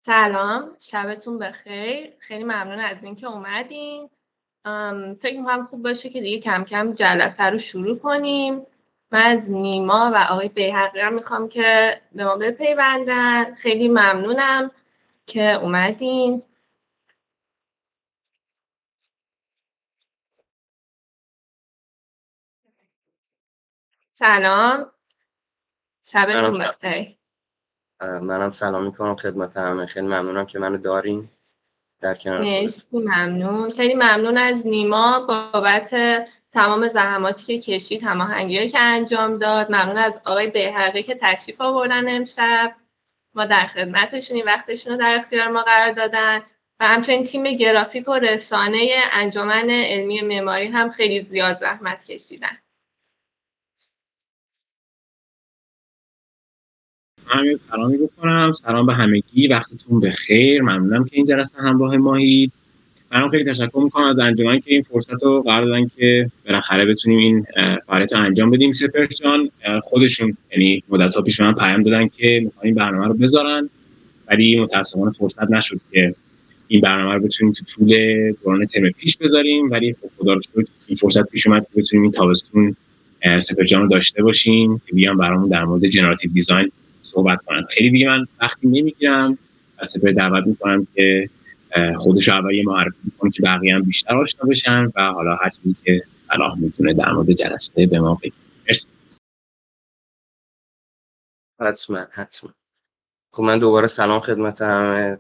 سلام، شبتون بخیر. خیلی ممنون از اینکه اومدین. فکر می‌کنم خوب باشه که دیگه کم کم جلسه رو شروع کنیم. من از نیما و آقای بیهقی هم میخوام که به ما بپیوندن. خیلی ممنونم که اومدین. سلام، شبتون بخیر. منم سلام میکنم خدمت همه. خیلی ممنونم که منو دارین در کنار خودتون. مرسی، ممنون. خیلی ممنون از نیما بابت تمام زحماتی که کشید، هماهنگی‌هایی که انجام داد. ممنون از آقای بیهقی که تشریف آوردن امشب. ما در خدمتشونیم، وقتشون رو در اختیار ما قرار دادن و همچنین تیم گرافیک و رسانه انجمن علمی معماری هم خیلی زیاد زحمت کشیدن. من یه سلامی بکنم. سلام به همگی، وقتتون بخیر. ممنونم که این جلسه همراه مایید. منم خیلی تشکر میکنم از انجمن که این فرصت رو قرار دادن که بالاخره بتونیم این فعالیت رو انجام بدیم. سپر جان خودشون یعنی مدت‌ها پیش من پیام دادن که میخوان این برنامه رو بذارن، ولی متاسفانه فرصت نشد که این برنامه رو بتونیم تو طول دوران ترم پیش بذاریم، ولی خب خدا رو شکر این فرصت پیش اومد که بتونیم این تابستون سپر جان رو داشته باشیم که بیان برامون در مورد جنراتیو دیزاین صحبت کنن. خیلی دیگه من وقتی نمیگیرم، از سپر دعوت میکنم که خودش رو اول یه معرفی کنه که بقیه هم بیشتر آشنا بشن و حالا هر چیزی که صلاح میتونه در مورد جلسه به ما بگه. مرسی. حتما. خب من دوباره سلام خدمت همه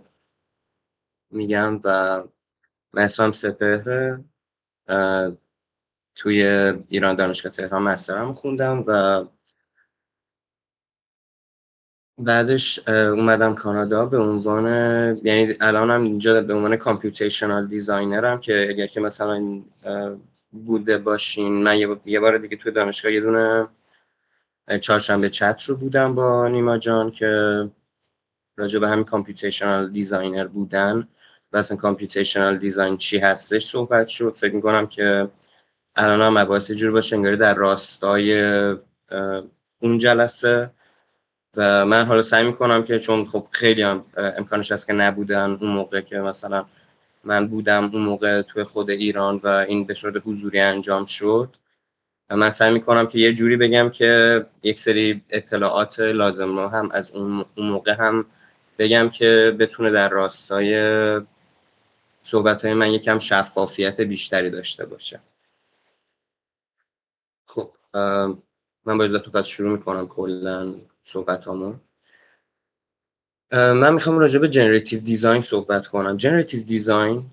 میگم و من اسمم سپهره. توی ایران دانشگاه تهران مسترم خوندم و بعدش اومدم کانادا به عنوان، یعنی الانم اینجا به عنوان کامپیوتیشنال دیزاینرم که اگر که مثلا بوده باشین، من یه بار دیگه توی دانشگاه یه دونه چهارشنبه چت رو بودم با نیما جان که راجع به همین کامپیوتیشنال دیزاینر بودن و اصلا کامپیوتیشنال دیزاین چی هستش صحبت شد. فکر میکنم که الان هم مباحث جور باشه انگاری در راستای اون جلسه و من حالا سعی میکنم که چون خب خیلی هم امکانش هست که نبودن اون موقع که مثلا من بودم اون موقع توی خود ایران و این به صورت حضوری انجام شد، من سعی میکنم که یه جوری بگم که یک سری اطلاعات لازم رو هم از اون موقع هم بگم که بتونه در راستای صحبت‌های من یکم شفافیت بیشتری داشته باشه. خب من با اجازهتون پس شروع میکنم کلا صحبتامو. من میخوام راجع به جنراتیو دیزاین صحبت کنم. جنراتیو دیزاین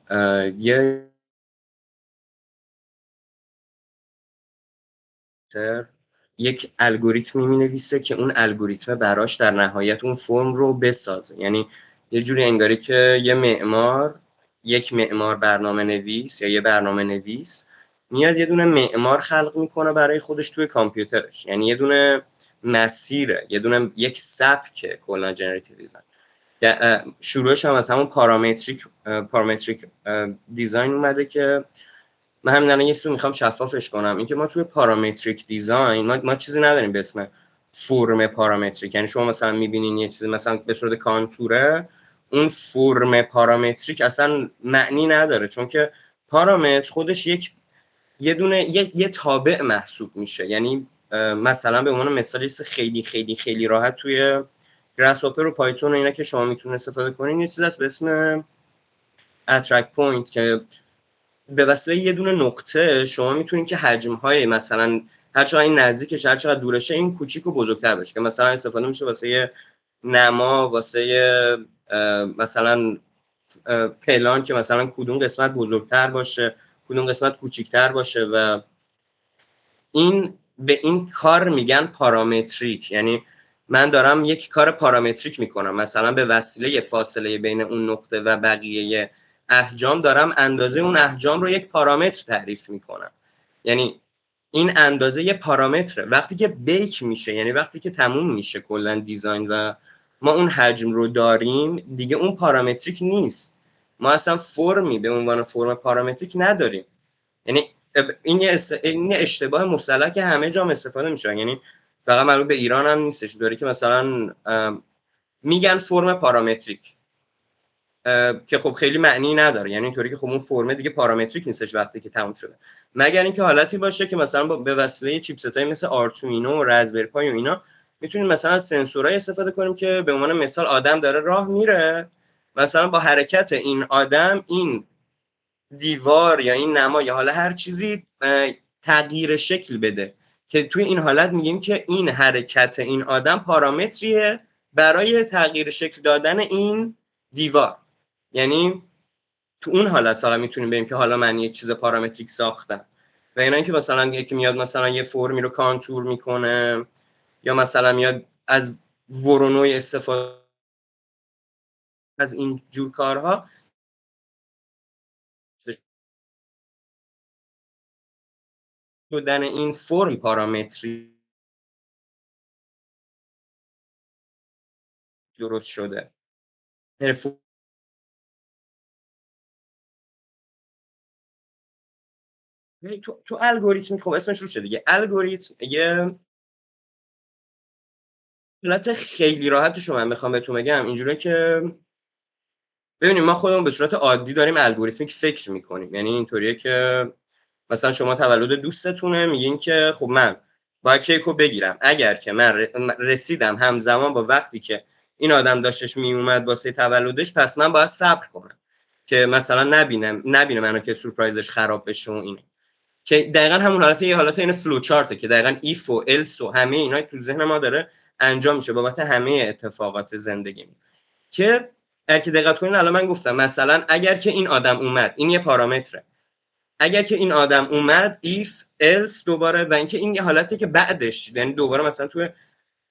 یک الگوریتمی مینویسه که اون الگوریتم براش در نهایت اون فرم رو بسازه. یعنی یه جوری انگاری که یک معمار برنامه نویس یا یه برنامه نویس میاد یه دونه معمار خلق میکنه برای خودش توی کامپیوترش، یعنی یه دونه مسیره، یک سبک کلا جنراتیو دیزاین. شروعش هم از همون پارامتریک دیزاین اومده که من همین الان یه سو میخوام شفافش کنم. اینکه ما توی پارامتریک دیزاین ما چیزی نداریم به اسم فرم پارامتریک. یعنی شما مثلا میبینین یه چیزی مثلا به صورت کانتوره، اون فرم پارامتریک اصلا معنی نداره، چون که پارامتر خودش یه تابع محسوب میشه. یعنی مثلا به عنوان مثال خیلی خیلی خیلی راحت توی گراس هاپر و پایتون و اینا که شما میتونید استفاده کنین، یه چیزی هست به اسم اترکت پوینت که به واسطه یه دونه نقطه شما میتونید که حجم‌های مثلا هر چقدر این نزدیکش هر چقدر دورشه این کوچیک و بزرگتر بشه، که مثلا استفاده میشه واسه نما، واسه مثلا پلان که مثلا کدوم قسمت بزرگتر باشه کدوم قسمت کوچیکتر باشه و به این کار میگن پارامتریک. یعنی من دارم یک کار پارامتریک میکنم، مثلا به وسیله فاصله بین اون نقطه و بقیه احجام دارم اندازه اون احجام رو یک پارامتر تعریف میکنم. یعنی این اندازه یه پارامتره. وقتی که بیک میشه، یعنی وقتی که تموم میشه کلا دیزاین و ما اون حجم رو داریم، دیگه اون پارامتریک نیست. ما اصلا فرمی به عنوان فرم پارامتریک نداریم. یعنی این اشتباه مصطلح که همه جا استفاده میشه، یعنی فقط مربوط به ایران هم نیستش. داره که مثلا میگن فرم پارامتریک، که خب خیلی معنی نداره، یعنی اینطوری که خب اون فرم دیگه پارامتریک نیستش وقتی که تموم شده، مگر اینکه حالتی باشه که مثلا به وسیله چیپست‌های مثل آردوینو و رزبری پای و اینا میتونیم مثلا سنسورای استفاده کنیم که به عنوان مثال آدم داره راه میره، مثلا با حرکت این آدم این دیوار یا این نما یا حالا هر چیزی تغییر شکل بده، که توی این حالت میگیم که این حرکت این آدم پارامتریه برای تغییر شکل دادن این دیوار. یعنی تو اون حالت فقط میتونیم بگیم که حالا من یک چیز پارامتریک ساختم. و اینا که مثلا یکی میاد مثلا یه فرمی رو کانتور میکنه یا مثلا میاد از ورونوی استفاده از این جور کارها، شدن این فرم پارامتری درست شده. تو الگوریتم، خب اسمش رو شده دیگه، الگوریتم یه حالت خیلی راحتشو من بخوام بهتون بگم اینجوریه که ببینیم ما خودمون به صورت عادی داریم الگوریتمیک فکر میکنیم. یعنی اینطوریه که مثلا شما تولد دوستتونه، میگین که خب من باید کیکو بگیرم، اگر که من رسیدم همزمان با وقتی که این آدم داشتش میومد واسه تولدش، پس من باید صبر کنم که مثلا نبینه منو که سورپرایزش خراب بشه و اینه، که دقیقاً همون حالت، یه حالت این فلو چارته که دقیقاً ایف و الس و همه اینا تو ذهن ما داره انجام میشه بابت همه اتفاقات زندگی. که اگه دقت کنین الان من گفتم مثلا اگر که این آدم اومد، این یه پارامتره، اگر که این آدم اومد if else دوباره، و اینکه این یه حالتی که بعدش، یعنی دوباره مثلا تو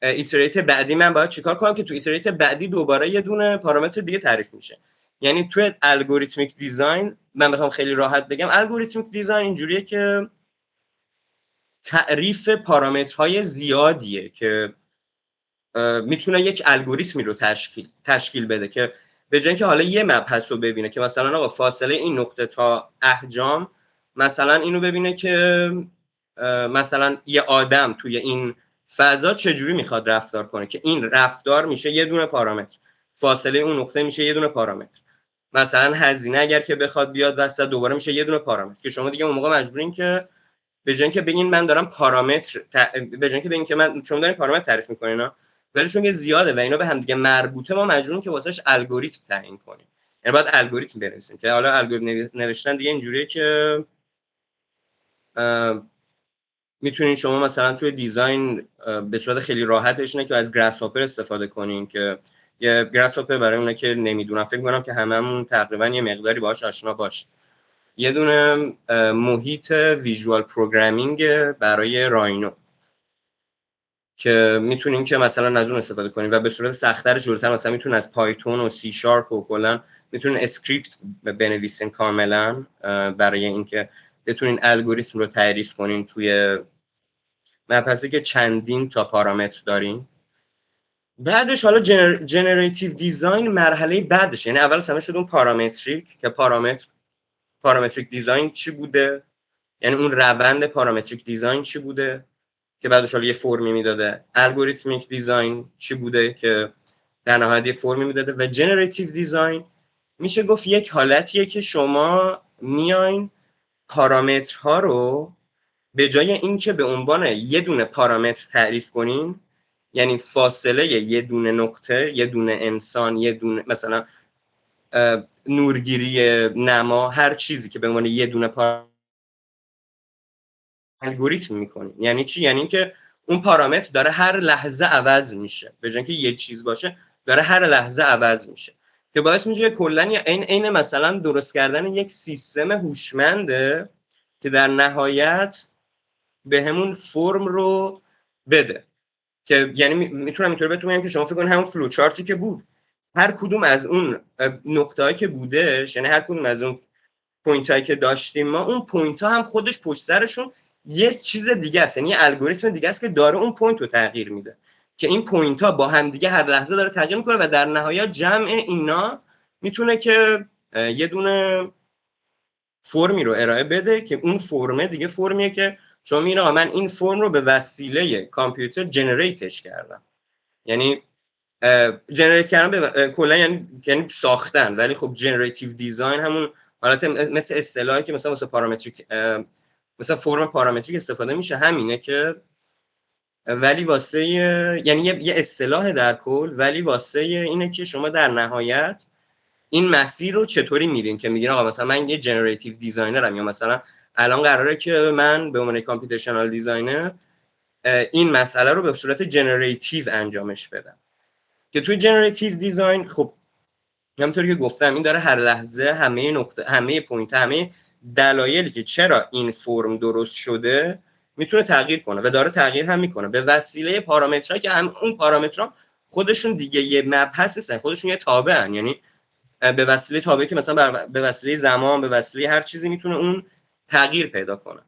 ایتریت بعدی من باید چیکار کنم که تو ایتریت بعدی دوباره یه دونه پارامتر دیگه تعریف میشه. یعنی تو الگوریتمیک دیزاین من بخوام خیلی راحت بگم، الگوریتمیک دیزاین اینجوریه که تعریف پارامترهای زیادیه که میتونه یک الگوریتمی رو تشکیل بده، که به جای اینکه حالا یه مبحث رو ببینه که مثلا آقا فاصله این نقطه تا احجام، مثلا اینو ببینه که مثلا یه آدم توی این فضا چجوری میخواد رفتار کنه، که این رفتار میشه یه دونه پارامتر، فاصله اون نقطه میشه یه دونه پارامتر، مثلا هزینه اگر که بخواد بیاد وسط دوباره میشه یه دونه پارامتر، که شما دیگه اون موقع مجبورین که به جای اینکه بگین من دارم پارامتر به جای اینکه بگین که من چون دارین پارامتر تعریف میکنین، ولی چون که زیاده و اینا به هم دیگه مربوطه، ما مجبوریم که واسش الگوریتم تعیین کنیم. یعنی باید الگوریتم بنویسیم که حالا الگوریتم نوشتن دیگه اینجوریه که میتونین شما مثلا توی دیزاین به صورت خیلی راحتش اینه که از گراس هاپر استفاده کنین، که یه گراس هاپر برای اون که نمیدونم فکر می‌کنم که هممون تقریبا یه مقداری باهاش آشنا باشیم، یه دونه محیط ویژوال پروگرامینگ برای راینو که میتونیم که مثلا از اون استفاده کنیم و به صورت سخت‌تر جلوتر مثلا میتونین از پایتون و سی شارپ و کلا میتونین اسکریپت بنویسین کاملا برای اینکه بتونین الگوریتم رو تعریف کنین توی مبحثی که چندین تا پارامتر دارین. بعدش حالا جنراتیو دیزاین مرحله بعدش، یعنی اول همه شد اون پارامتریک، که پارامتریک دیزاین چی بوده، یعنی اون روند پارامتریک دیزاین چی بوده که بعدش حالا یه فرمی میداده، الگوریتمیک دیزاین چی بوده که در نهایت یه فرمی میداده، و جنراتیو دیزاین میشه گفت یک حالتیه که شما میاین پارامترها رو به جای اینکه به عنوان یه دونه پارامتر تعریف کنین، یعنی فاصله یه دونه نقطه، یه دونه انسان، یه دونه مثلا نورگیری نما، هر چیزی که به عنوان یه دونه الگوریتم میکنین. یعنی چی؟ یعنی اینکه اون پارامتر داره هر لحظه عوض میشه، به جای اینکه یه چیز باشه داره هر لحظه عوض میشه، که باعث میشه کلا عین مثلا درست کردن یک سیستم هوشمنده که در نهایت به همون فرم رو بده. که یعنی میتونم اینطوری بهتون بگم که شما فکر کنید همون فلو چارتی که بود، هر کدوم از اون نقطه‌ای که بودش، یعنی هر کدوم از اون پوینتایی که داشتیم ما، اون پوینت‌ها هم خودش پشت سرشون یه چیز دیگه است، یعنی یه الگوریتم دیگه است که داره اون پوینت رو تغییر میده، که این پوینت‌ها با هم دیگه هر لحظه داره تغییر میکنه و در نهایت جمع اینا میتونه که یه دونه فرمی رو ارائه بده، که اون فرمه دیگه فرمیه که شما میگین من این فرم رو به وسیله کامپیوتر جنریتش کردم. یعنی جنریت کردن کلا یعنی ساختن، ولی خب جنراتیو دیزاین همون حالت مثل اصطلاحی که مثلا واسه پارامتریک مثلا فرم پارامتریک استفاده میشه همینه که ولی واسه یعنی یه اصطلاح در کل، ولی واسه اینه که شما در نهایت این مسیر رو چطوری میرین که میگین آقا مثلا من یه جنراتیو دیزاینرم، یا مثلا الان قراره که من به عنوان کامپیوتیشنال دیزاینر این مسئله رو به صورت جنراتیو انجامش بدم. که توی جنراتیو دیزاین خب همونطوری که گفتم این داره هر لحظه همه نقطه، همه پوینت، همه دلایلی که چرا این فرم درست شده میتونه تغییر کنه و داره تغییر هم میکنه به وسیله پارامترها که هم اون پارامترها خودشون دیگه یه مبحث نیستن، خودشون یه تابعن. یعنی به وسیله تابعی که مثلا به وسیله زمان، به وسیله هر چیزی میتونه اون تغییر پیدا کنه.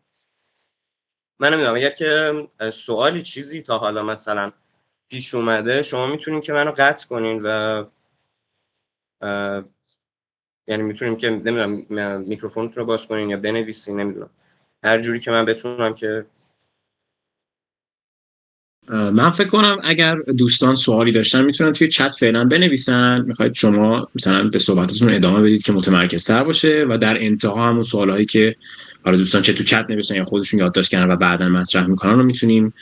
من نمیدونم اگر که سوالی چیزی تا حالا مثلا پیش اومده شما میتونین که منو قطع کنین و یعنی میتونیم که نمیدونم میکروفونتون رو باز کنین یا بنویسین، نمیدونم هر جوری که من بتونم. که من فکر کنم اگر دوستان سوالی داشتن میتونن توی چت فعلا بنویسن، میخواید شما مثلا به صحبتتون ادامه بدید که متمرکزتر باشه و در انتها همون سوالایی که حالا دوستان چه تو چت نوشتن یا خودشون یادداشت کردن و بعداً مطرح میکنن رو میتونیم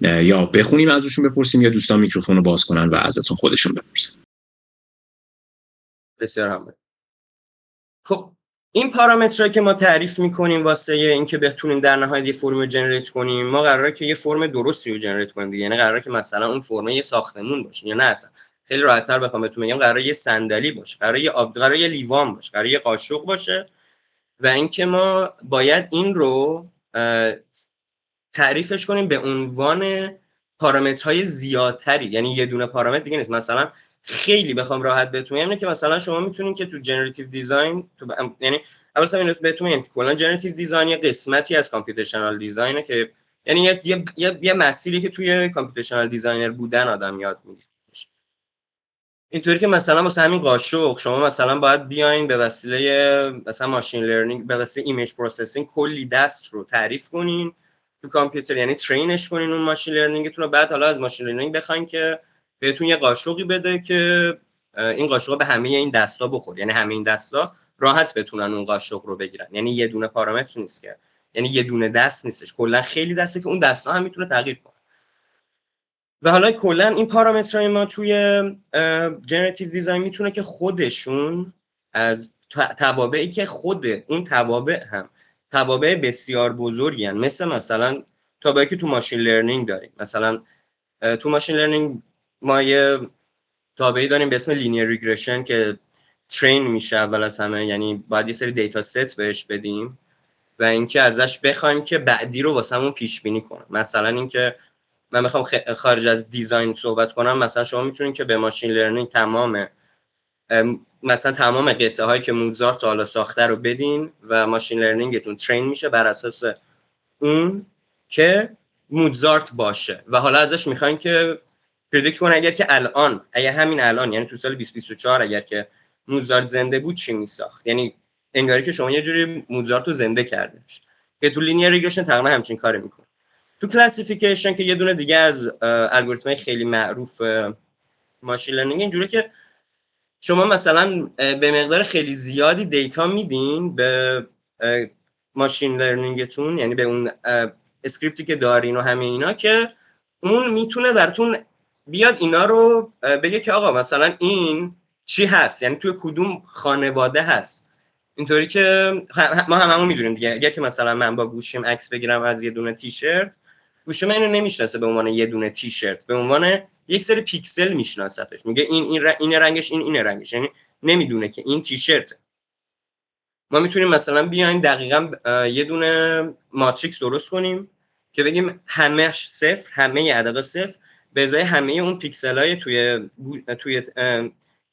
یا بخونیم ازشون بپرسیم یا دوستان میکروفون رو باز کنن و ازتون خودشون بپرسن. بسیار هم. خب این پارامترهایی که ما تعریف میکنیم واسه اینکه بتونیم در نهایت یه فرم رو جنریت کنیم، ما قراره که یه فرم درستی رو جنریت کنیم دیگه. یعنی قراره که مثلا اون فرم یه ساختمون باشه، یا نه اصلا خیلی راحت‌تر بخوام بهتون بگم قراره یه صندلی باشه، قراره یه لیوان باشه، قراره یه قاشق باشه و اینکه ما باید این رو تعریفش کنیم به عنوان پارامترهای زیادتری. یعنی یه دونه پارامتر دیگه نیست. مثلا خیلی بخوام راحت بهتون بگم که مثلا شما میتونین که تو جنراتیو دیزاین یعنی اول اینو بهتون میگم که کلا جنراتیو دیزاین یه قسمتی از کامپیوتیشنال دیزاینه که یعنی یه مسیری که توی کامپیوتیشنال دیزاینر بودن آدم یاد میگیره. اینطوری که مثلا واسه همین قاشق شما مثلا باید بیاین به وسیله مثلا ماشین لرنینگ، به وسیله ایمیج پروسسینگ کلی دست رو تعریف کنین تو کامپیوتر، یعنی ترینش کنین اون ماشین لرنینگتون رو. بعد حالا از ماشین لرنینگ بخواین که بهتون یه قاشقی بده که این قاشق به همه این دستا بخوره، یعنی همه این دستا راحت بتونن اون قاشق رو بگیرن. یعنی یه دونه پارامتر نیست که، یعنی یه دونه دست نیستش، کلا خیلی دسته که اون دستا هم میتونه تغییر کنه. و حالا کلا این پارامترهای ما توی جنراتیو دیزاین میتونه که خودشون از توابعی که خود اون توابع هم توابع بسیار بزرگی هستند، مثلا توابعی که تو ماشین لرنینگ داریم. مثلا تو ماشین لرنینگ ما یه تابعی داریم به اسم لینیر ریگرشن که ترین میشه اول از همه، یعنی باید یه سری دیتا ست بهش بدیم و اینکه ازش بخوایم که بعدی رو واسمون پیش بینی کنه. مثلا اینکه من میخوام خارج از دیزاین صحبت کنم، مثلا شما میتونید که به ماشین لرنینگ تمام قطعه هایی که موزارت تا حالا ساخته رو بدین و ماشین لرنینگتون ترین میشه بر اساس اون که موزارت باشه و حالا ازش میخواین که پردیکت کنه اگر همین الان یعنی تو سال 2024 اگر که موزارت زنده بود چی میساخت. یعنی انگاری که شما یه جوری موزارت رو زنده کردنش که تو لینیر ریگرشن تقریبا همچین کاری میکنه. تو کلاسیفیکیشن که یه دونه دیگه از الگوریتم‌های خیلی معروف ماشین لرنینگ، اینجوریه که شما مثلا به مقدار خیلی زیادی دیتا میدین به ماشین لرنینگتون، یعنی به اون اسکریپتی که دارین و همه اینا، که اون میتونه براتون بیاد اینا رو بگه که آقا مثلا این چی هست، یعنی توی کدوم خانواده هست. اینطوری که ما هممون میدونیم دیگه، اگر که مثلا من با گوشیم عکس بگیرم از یه دونه تیشرت، گوشم اینو نمیشناسه به عنوان یه دونه تیشرت، به عنوان یک سری پیکسل میشناستش. میگه این رنگش، این رنگش، یعنی نمیدونه که این تیشرت. ما میتونیم مثلا بیایم دقیقاً یه دونه ماتریکس درست کنیم که بگیم همه‌اش صفر، همه عددا صفر، به ازای همه اون پیکسل‌های توی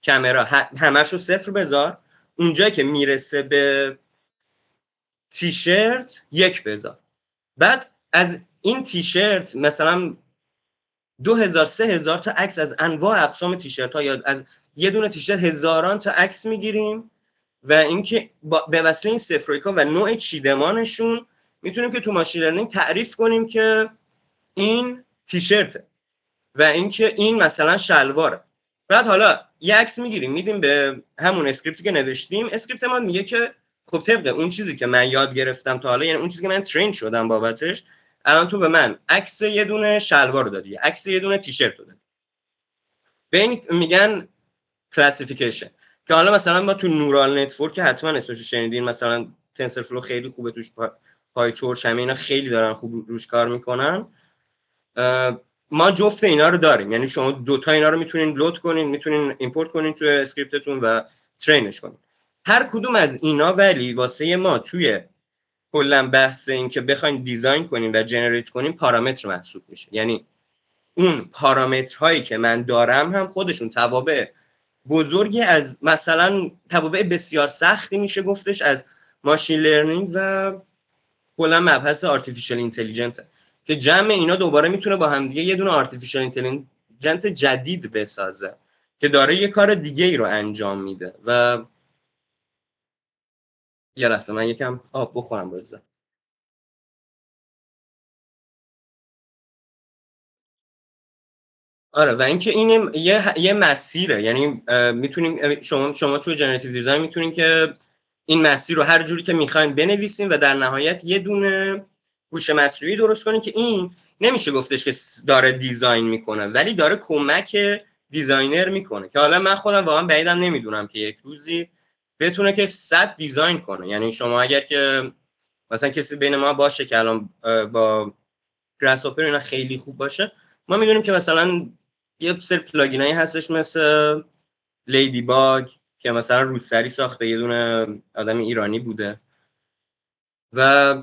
کامرا همه‌شو صفر بذار، اونجایی که میرسه به تیشرت 1 بذار. بعد از این تیشرت مثلا 2000 3000 تا عکس از انواع اقسام تیشرت ها، یا از یه دونه تیشرت هزاران تا عکس میگیریم و اینکه به وسیله این صفرایکا و نوع چیدمانشون میتونیم که تو ماشین لرنینگ تعریف کنیم که این تیشرته و اینکه این مثلا شلواره. بعد حالا یه عکس میگیریم میدیم به همون اسکریپتی که نوشتیم، اسکریپت ما میگه که خب طبق اون چیزی که من یاد گرفتم تا حالا، یعنی اون چیزی که من ترین شدم بابتش، الان تو به من عکس یه دونه شلوار رو دادی، عکس یه دونه تیشرت رو دادی. به این میگن کلاسیفیکیشن. که حالا مثلا ما تو نورال نتورک که حتما اسمش شنیدین، مثلا تنسورفلو خیلی خوبه توش، پایتورچ همه اینا خیلی دارن خوب روش کار میکنن. ما جفت اینا رو داریم، یعنی شما دوتا اینا رو میتونین لود کنین، میتونین ایمپورت کنین توی اسکریپتتون و ترینش کنین. هر کدوم از اینا ولی واسه ما توی کلا بحث این که بخواین دیزاین کنین و جنریت کنین پارامتر محسوب میشه. یعنی اون پارامترهایی که من دارم هم خودشون توابع بزرگی از، مثلا توابع بسیار سختی میشه گفتش از ماشین لرنینگ و کلا مبحث آرتفیشال اینتلیجنت، که جمع اینا دوباره میتونه با هم دیگه یه دونه آرتفیشال اینتلیجنت جدید بسازه که داره یه کار دیگه ای رو انجام میده. و یه لحظه من یکم آب بخورم بازم. آره، و اینکه این یه مسیره، یعنی میتونیم شما توی جنراتیو دیزاین میتونین که این مسیر رو هر جوری که میخواین بنویسین و در نهایت یه دونه هوش مصنوعی درست کنین که این نمیشه گفتش که داره دیزاین میکنه، ولی داره کمک دیزاینر میکنه. که حالا من خودم واقعا بعیدم نمیدونم که یک روزی بتونه که 100 دیزاین کنه. یعنی شما اگر که مثلا کسی بین ما باشه که الان با گراس هاپر اینا خیلی خوب باشه، ما میدونیم که مثلا یه سری پلاگینایی هستش مثل لیدی باگ که مثلا رودسری ساخته، یه دونه آدم ایرانی بوده، و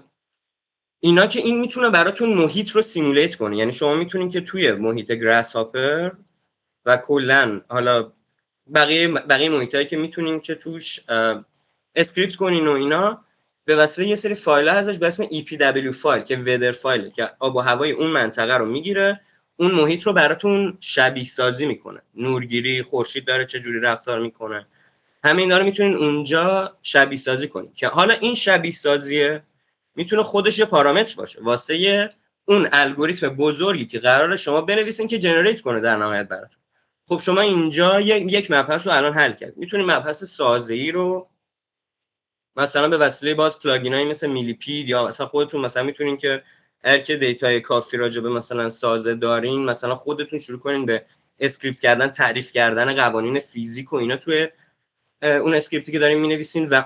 اینا که این میتونه براتون محیط رو سیمولیت کنه. یعنی شما میتونین که توی محیط گراس هاپر و کلا حالا بقیه محیطایی که میتونین که توش اسکریپت کنین و اینا، به واسطه یه سری فایل هستش به اسم EPW فایل که ویدر فایل که آب و هوای اون منطقه رو میگیره، اون محیط رو براتون شبیه سازی میکنه، نورگیری، خورشید داره چه جوری رفتار میکنه، همه اینا رو میتونین اونجا شبیه سازی کنین. که حالا این شبیه سازیه میتونه خودش یه پارامتر باشه واسه اون الگوریتم بزرگی که قراره شما بنویسین که جنریت کنه در نهایت براتون. خب شما اینجا یک مبحث رو الان حل کرد، میتونین مبحث سازه‌ای رو مثلا به وسیله باز پلاگینایی مثل میلیپید یا مثلا خودتون مثلا میتونین که هر که دیتای کافی راجع به مثلا سازه دارین، مثلا خودتون شروع کنین به اسکریپت کردن، تعریف کردن قوانین فیزیک و اینا توی اون اسکریپتی که دارین مینویسین و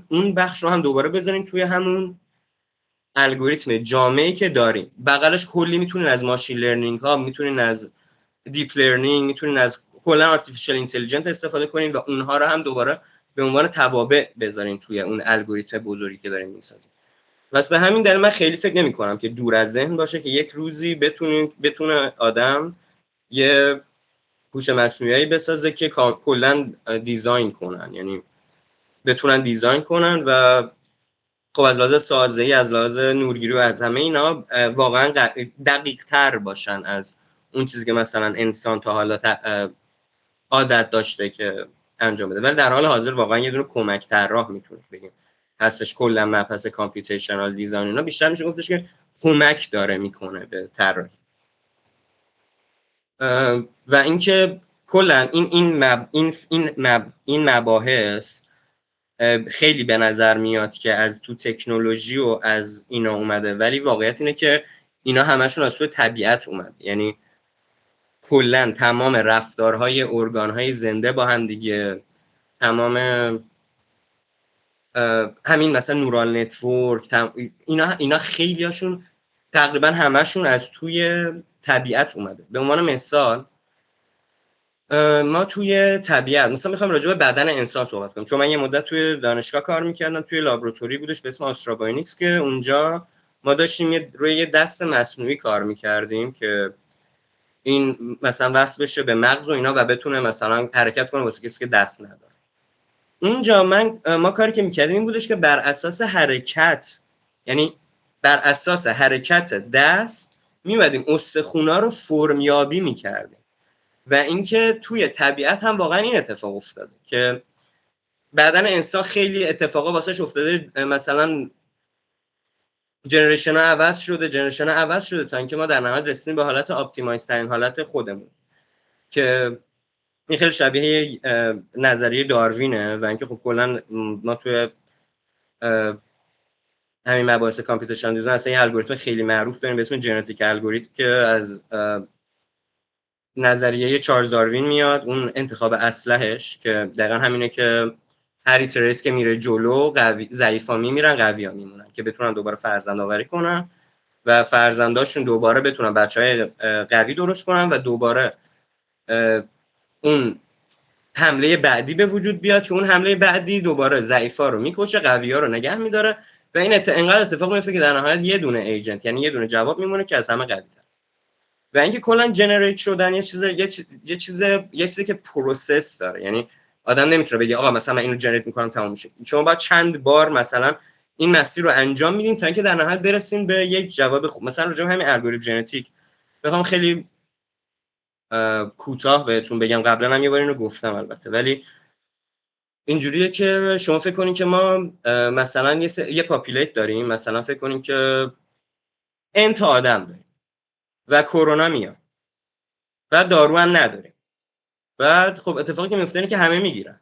اون بخش رو هم دوباره بذارین توی همون الگوریتم جامعی که دارین. بغلش کلی میتونین از ماشین لرنینگ ها، میتونین از دیپ لرنینگ، میتونین از کلا آرتفیشال اینتلیجنت استفاده کنین و اونها رو هم دوباره به عنوان توابع بذارین توی اون الگوریتم بزرگی که دارین میسازین. بس به همین دلیل من خیلی فکر نمی کنم که دور از ذهن باشه که یک روزی بتونه آدم یه هوش مصنوعی بسازه که کلا دیزاین کنن، یعنی بتونن دیزاین کنن و خب از لحاظ سازه‌ای، از لحاظ نورگیری و از همه اینا واقعا دقیق تر باشن از اون چیزی که مثلا انسان تا حالا عادت داشته که انجام بده. ولی در حال حاضر واقعا یه دونه کمک طراح میتونه بگیم هستش. کلا مبحث کامپیوتیشنال دیزاین اینا بیشتر میشه گفتش که کمک داره میکنه به طراحی. و اینکه کلا این مباحث خیلی به نظر میاد که از تو تکنولوژی و از اینا اومده، ولی واقعیت اینه که اینا همشون از تو طبیعت اومده. یعنی کلا تمام رفتارهای ارگانهای زنده با هم دیگه، تمام همین مثلا نورال نتورک، اینا خیلی هاشون تقریبا همشون از توی طبیعت اومده. به عنوان مثال ما توی طبیعت مثلا میخوام راجع به بدن انسان صحبت کنم، چون من یه مدت توی دانشگاه کار میکردم، توی لابراتوری بودش به اسم آستراباینیکس که اونجا ما داشتیم روی یه دست مصنوعی کار میکردیم که این مثلا وصل بشه به مغز و اینا و بتونه مثلا حرکت کنه واسه کسی که دست نداره. اونجا ما کاری که میکردیم این بودش که بر اساس حرکت، یعنی بر اساس حرکت دست میمدیم استخونا رو فرمیابی میکردیم. و اینکه توی طبیعت هم واقعا این اتفاق افتاده که بدن انسان خیلی اتفاقا واسش افتاده، مثلا جنریشن ها عوض شده تا اینکه ما در نهایت رسیدیم به حالت اپتیمایز ترین حالت خودمون. که این خیلی شبیه نظریه داروینه و اینکه خب کلا ما توی همین مباحث کامپیوتیشن دیزاین اصلا یه الگوریتم خیلی معروف داریم به اسم ژنتیک الگوریتم که از نظریه چارلز داروین میاد. اون انتخاب اسلحه‌اش که دقیقا همینه که هر ایتریت که میره جلو ضعیفا میمیرن قویا میمونن که بتونن دوباره فرزند آوری کنن و فرزنداشون دوباره بتونن بچهای قوی درست کنن و دوباره اون حمله بعدی به وجود بیاد که اون حمله بعدی دوباره ضعیفا رو میکشه قویا رو نگه میداره و این انقدر اتفاق میفته که در نهایت یه دونه ایجنت یعنی یه دونه جواب میمونه که از همه قوی‌تر. و اینکه کلا جنریت شدن یه چیزی که پروسس داره، یعنی آدم نمیتونه بگه آقا مثلا من اینو جنریت میکنم تموم میشه. شما باید چند بار مثلا این مسیر رو انجام میدین تا اینکه در نهایت برسیم به یک جواب خوب. مثلا راجع به همین الگوریتم ژنتیک بخوام خیلی کوتاه بهتون بگم، قبلا هم یه بار اینو گفتم البته، ولی اینجوریه که شما فکر کنین که ما مثلا یه پاپولیت داریم، مثلا فکر کنین که n تا آدم داریم و کرونا میاد، بعد دارو هم نداریم، بعد خب اتفاقی که میفته اینه که همه میگیرن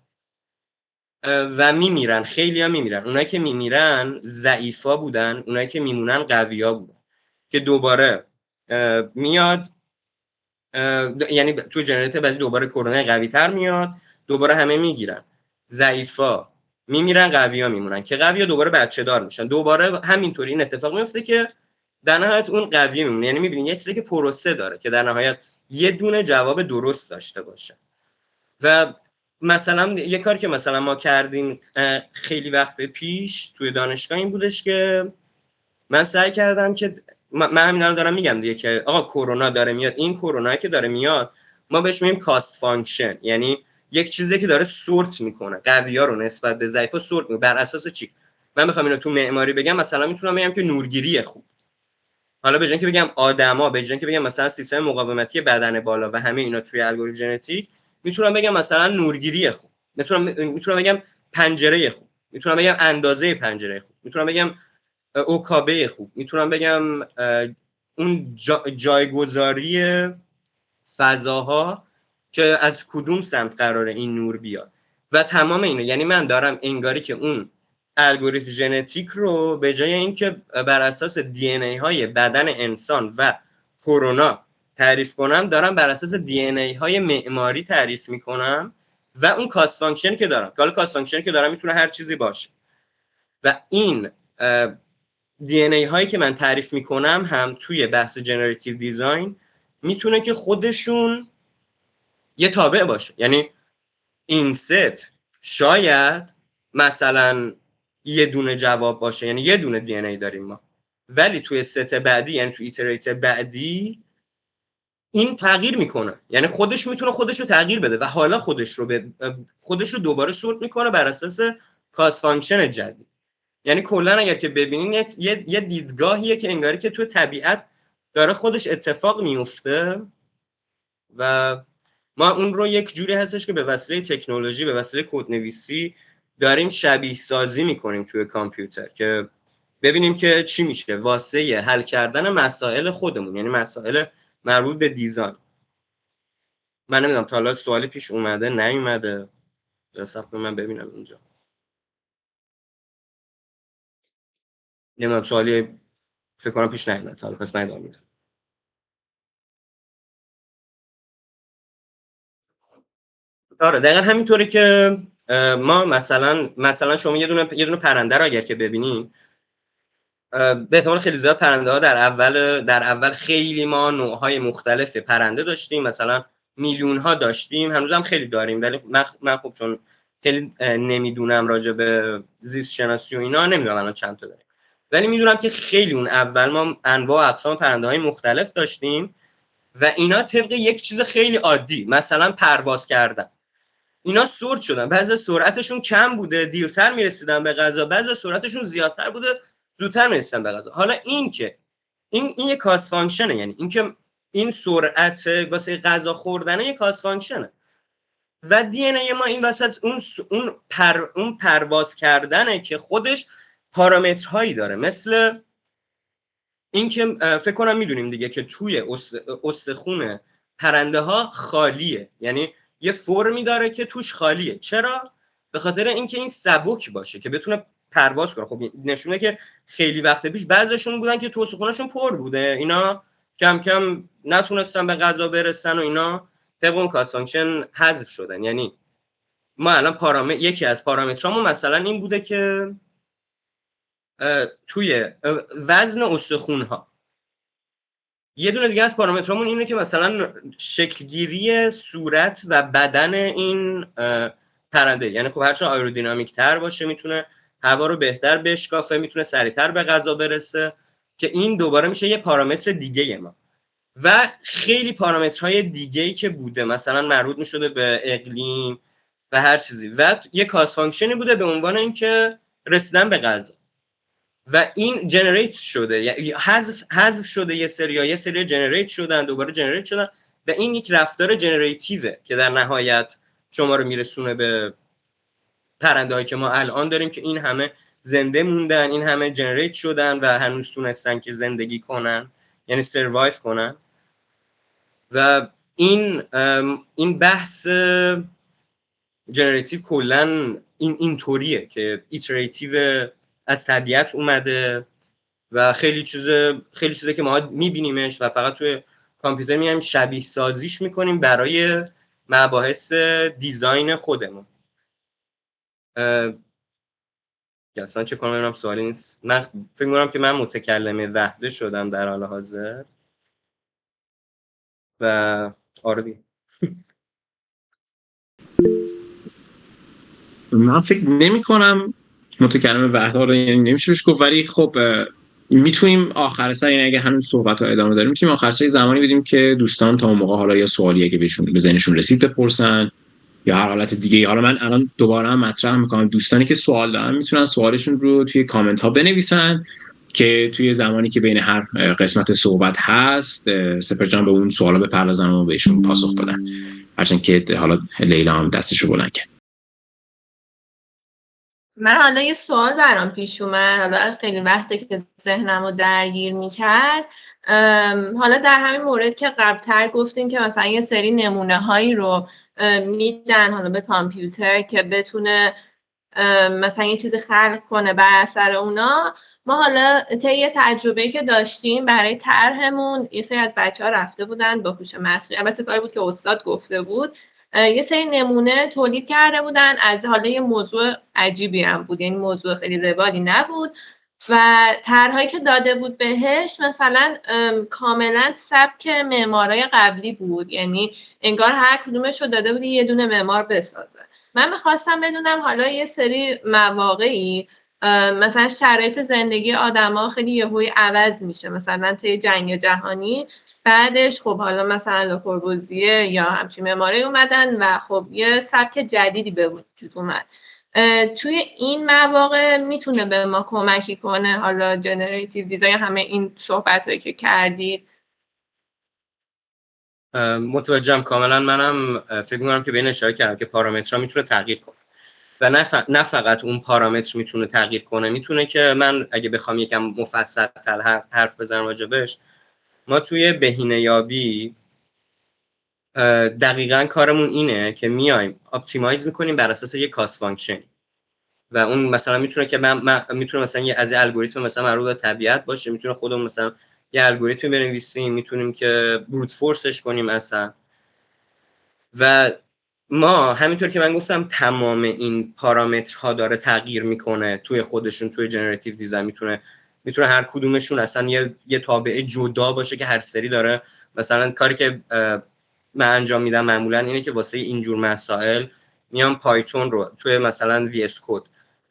و میمیرن، خیلی ها میمیرن. اونایی که میمیرن ضعیفا بودن، اونایی که میمونن قویا بودن که دوباره میاد، یعنی تو جنریت بعدی دوباره کرونا قوی تر میاد، دوباره همه میگیرن، ضعیفا میمیرن، قویا میمونن که قویا دوباره بچه دار میشن، دوباره همینطوری این اتفاق میفته که در نهایت اون قوی میمونه. یعنی میبینید یه چیزی که پروسه داره که در نهایت یه دونه جواب درست داشته باشه. و مثلا یه کاری که مثلا ما کردیم خیلی وقت پیش توی دانشگاه این بودش که من سعی کردم که من همین الان دارم میگم دیگه که آقا کرونا داره میاد، این کرونا که داره میاد ما بهش میگیم کاست فانکشن، یعنی یک چیزی که داره سورت میکنه قویا رو نسبت به ضعیفا سورت میکنه. بر اساس چی؟ من بخوام اینو تو معماری بگم مثلا میتونم بگم که نورگیری خوب، حالا به جای اینکه بگم آدما، به جای اینکه بگم مثلا سیستم مقاومتی بدن بالا و همه اینا توی الگوریتم ژنتیک، میتونم بگم مثلا نورگیری خوب، میتونم بگم پنجره خوب، میتونم بگم اندازه پنجره خوب، میتونم بگم اوکابه خوب، میتونم بگم اون جایگذاری فضاها که از کدوم سمت قراره این نور بیاد و تمام اینو. یعنی من دارم انگاری که اون الگوریتم ژنتیک رو به جای اینکه بر اساس دی ان ای های بدن انسان و کرونا تعریف کنم، دارم بر اساس دی ان ای های معماری تعریف میکنم و اون کاست فانکشن که دارم، حالا کاست فانکشن که دارم میتونه هر چیزی باشه و این دی ان ای هایی که من تعریف میکنم هم توی بحث جنراتیو دیزاین میتونه که خودشون یه تابع باشه. یعنی این ست شاید مثلا یه دونه جواب باشه، یعنی یه دونه دی ان ای داریم ما، ولی توی ست بعدی، یعنی توی ایتریت بعدی این تغییر میکنه، یعنی خودش میتونه خودش رو تغییر بده و حالا خودش رو دوباره سورت میکنه بر اساس کاست فانکشن جدید. یعنی کلا اگر که ببینین یه دیدگاهیه که انگاری که توی طبیعت داره خودش اتفاق میفته و ما اون رو یک جوری هستش که به وسیله تکنولوژی، به وسیله کدنویسی داریم شبیه سازی میکنیم توی کامپیوتر که ببینیم که چی میشه واسه حل کردن مسائل خودمون، یعنی مسائل مربوط به دیزاین. من نمیدونم تا حالا سوالی پیش اومده نیومده، صبر من ببینم اینجا. نمیدونم سوالی فکر کنم پیش نیومده تا حالا، پس من ادامه میدم. آره دقیقا همینطوری که ما مثلا شما یه دونه پرنده رو اگر که ببینین، به احتمال خیلی زیاد پرنده ها در اول خیلی ما نوع‌های مختلف پرنده داشتیم، مثلا میلیون ها داشتیم، هنوز هم خیلی داریم، ولی من خب چون خیلی نمیدونم راجع به زیست شناسی و اینا نمیدونم الان چند تا داریم، ولی میدونم که خیلی اون اول ما انواع و اقسام پرنده های مختلف داشتیم و اینا طبق یک چیز خیلی عادی مثلا پرواز کردن اینا سورت شدن. بعضی سرعتشون کم بوده دیرتر میرسیدن به غذا، بعضی سرعتشون زیادتر بوده زودتر میرسیدن به غذا. حالا این که این یک کاست فانکشنه، یعنی این که این سرعت واسه غذا خوردن یک کاست فانکشنه و دی ان ای ما این وسط اون پرواز کردنه که خودش پارامترهایی داره، مثل این که فکر کنم میدونیم دیگه که توی استخون پرنده ها خالیه، یعنی یه فرمی داره که توش خالیه. چرا؟ به خاطر اینکه این سبک باشه که بتونه پرواز کنه. خب نشونه که خیلی وقت پیش بعضیشون بودن که تو استخوناشون پر بوده، اینا کم کم نتونستن به غذا برسن و اینا طبق اون کاست فانکشن حذف شدن. یعنی ما الان یکی از پارامترامون مثلا این بوده که توی وزن استخون‌ها. یه دونه دیگه از پارامترامون اینه که مثلا شکلگیری صورت و بدن این پرنده، یعنی خب هرچه آیرودینامیک تر باشه میتونه هوا رو بهتر بشکافه، میتونه سریعتر به غذا برسه، که این دوباره میشه یه پارامتر دیگه ما. و خیلی پارامترهای دیگه‌ای که بوده مثلا مربوط میشده به اقلیم و هر چیزی، و یه کاست فانکشنی بوده به عنوان اینکه رسیدن به غذا، و این جنریت شده، یعنی حذف شده یه سری جنریت شدن، دوباره جنریت شدن، و این یک رفتار جنریتیوه که در نهایت شما رو میرسونه به پرنده‌هایی که ما الان داریم که این همه زنده موندن، این همه جنریت شدن و هنوز تونستن که زندگی کنن، یعنی سروایو کنن. و این بحث جنریتیو کلا اینطوریه که ایتریتیو از طبیعت اومده و خیلی چیزه که ما میبینیمش و فقط توی کامپیوتر میایم شبیه سازیش میکنیم برای مباحث دیزاین خودمون. اصلا چه کنم ببینم سوالی نیست. من فکر میکنم که من متکلم وحده شدم در حال حاضر و آره من فکر نمی کنم متکلم وحده رو نمیشه بهش گفت، ولی خب میتونیم آخر سر، یعنی اگه هنوز صحبت ها ادامه داریم میتونیم آخر سر زمانی بدیم که دوستان تا اون موقع حالا یا سوالی اگه به ذهنشون رسید بپرسن یا هر حالت دیگه. حالا من الان دوباره هم مطرح میکنم دوستانی که سوال دارن میتونن سوالشون رو توی کامنت ها بنویسن که توی زمانی که بین هر قسمت صحبت هست سپرجان به اون سوالا بپردازن و بهشون پاسخ بدن، هرچند که حالا لیلا هم دستشو بلند کرد. من حالا یه سوال برام پیش اومد، حالا خیلی وقته که ذهنمو درگیر میکرد. حالا در همین مورد که قبلتر گفتین که مثلا یه سری نمونه هایی رو میدن حالا به کامپیوتر که بتونه مثلا یه چیزی خلق کنه بر اثر اونا. ما حالا طی تجربه‌ای که داشتیم برای طرحمون یه سری از بچه‌ها رفته بودن با هوش مصنوعی، البته کاری بود که استاد گفته بود، یه سری نمونه تولید کرده بودن از حالا یه موضوع عجیبی هم بود، یعنی موضوع خیلی روالی نبود و طرحهایی که داده بود بهش مثلا کاملا سبک معمارای قبلی بود، یعنی انگار هر کدومش رو داده بود یه دونه معمار بسازه. من میخواستم بدونم حالا یه سری مواقعی مثلا شرایط زندگی آدما خیلی یهویی عوض میشه، مثلا طی جنگ جهانی بعدش خب حالا مثلا له کوربوزیه یا همچین معماری اومدن و خب یه سبک جدیدی به وجود اومد. توی این مواقع میتونه به ما کمکی کنه حالا جنراتیو دیزاین، همه این صحبتایی که کردید؟ متوجهم کاملا. منم فکر می‌کنم که به این اشاره کردم که پارامترها میتونه تغییر کنه و نه فقط اون پارامتر میتونه تغییر کنه، میتونه که من اگه بخوام یکم مفصل‌تر حرف بزنم راجبش، ما توی بهینه‌یابی دقیقاً کارمون اینه که میایم اپتیمایز میکنیم بر اساس یک کاست فانکشن و اون مثلا میتونه که میتونه مثلا یه از الگوریتم مثلا مربوط به طبیعت باشه، میتونه خودمون مثلا یه الگوریتم بنویسیم، میتونیم که بروت فورسش کنیم اصلا. و ما همینطور که من گفتم تمام این پارامترها داره تغییر میکنه توی خودشون، توی جنراتیو دیزاین میتونه هر کدومشون اصلا یه تابع جدا باشه که هر سری داره. مثلا کاری که من انجام میدم معمولا اینه که واسه اینجور مسائل میام پایتون رو توی مثلا وی اس کد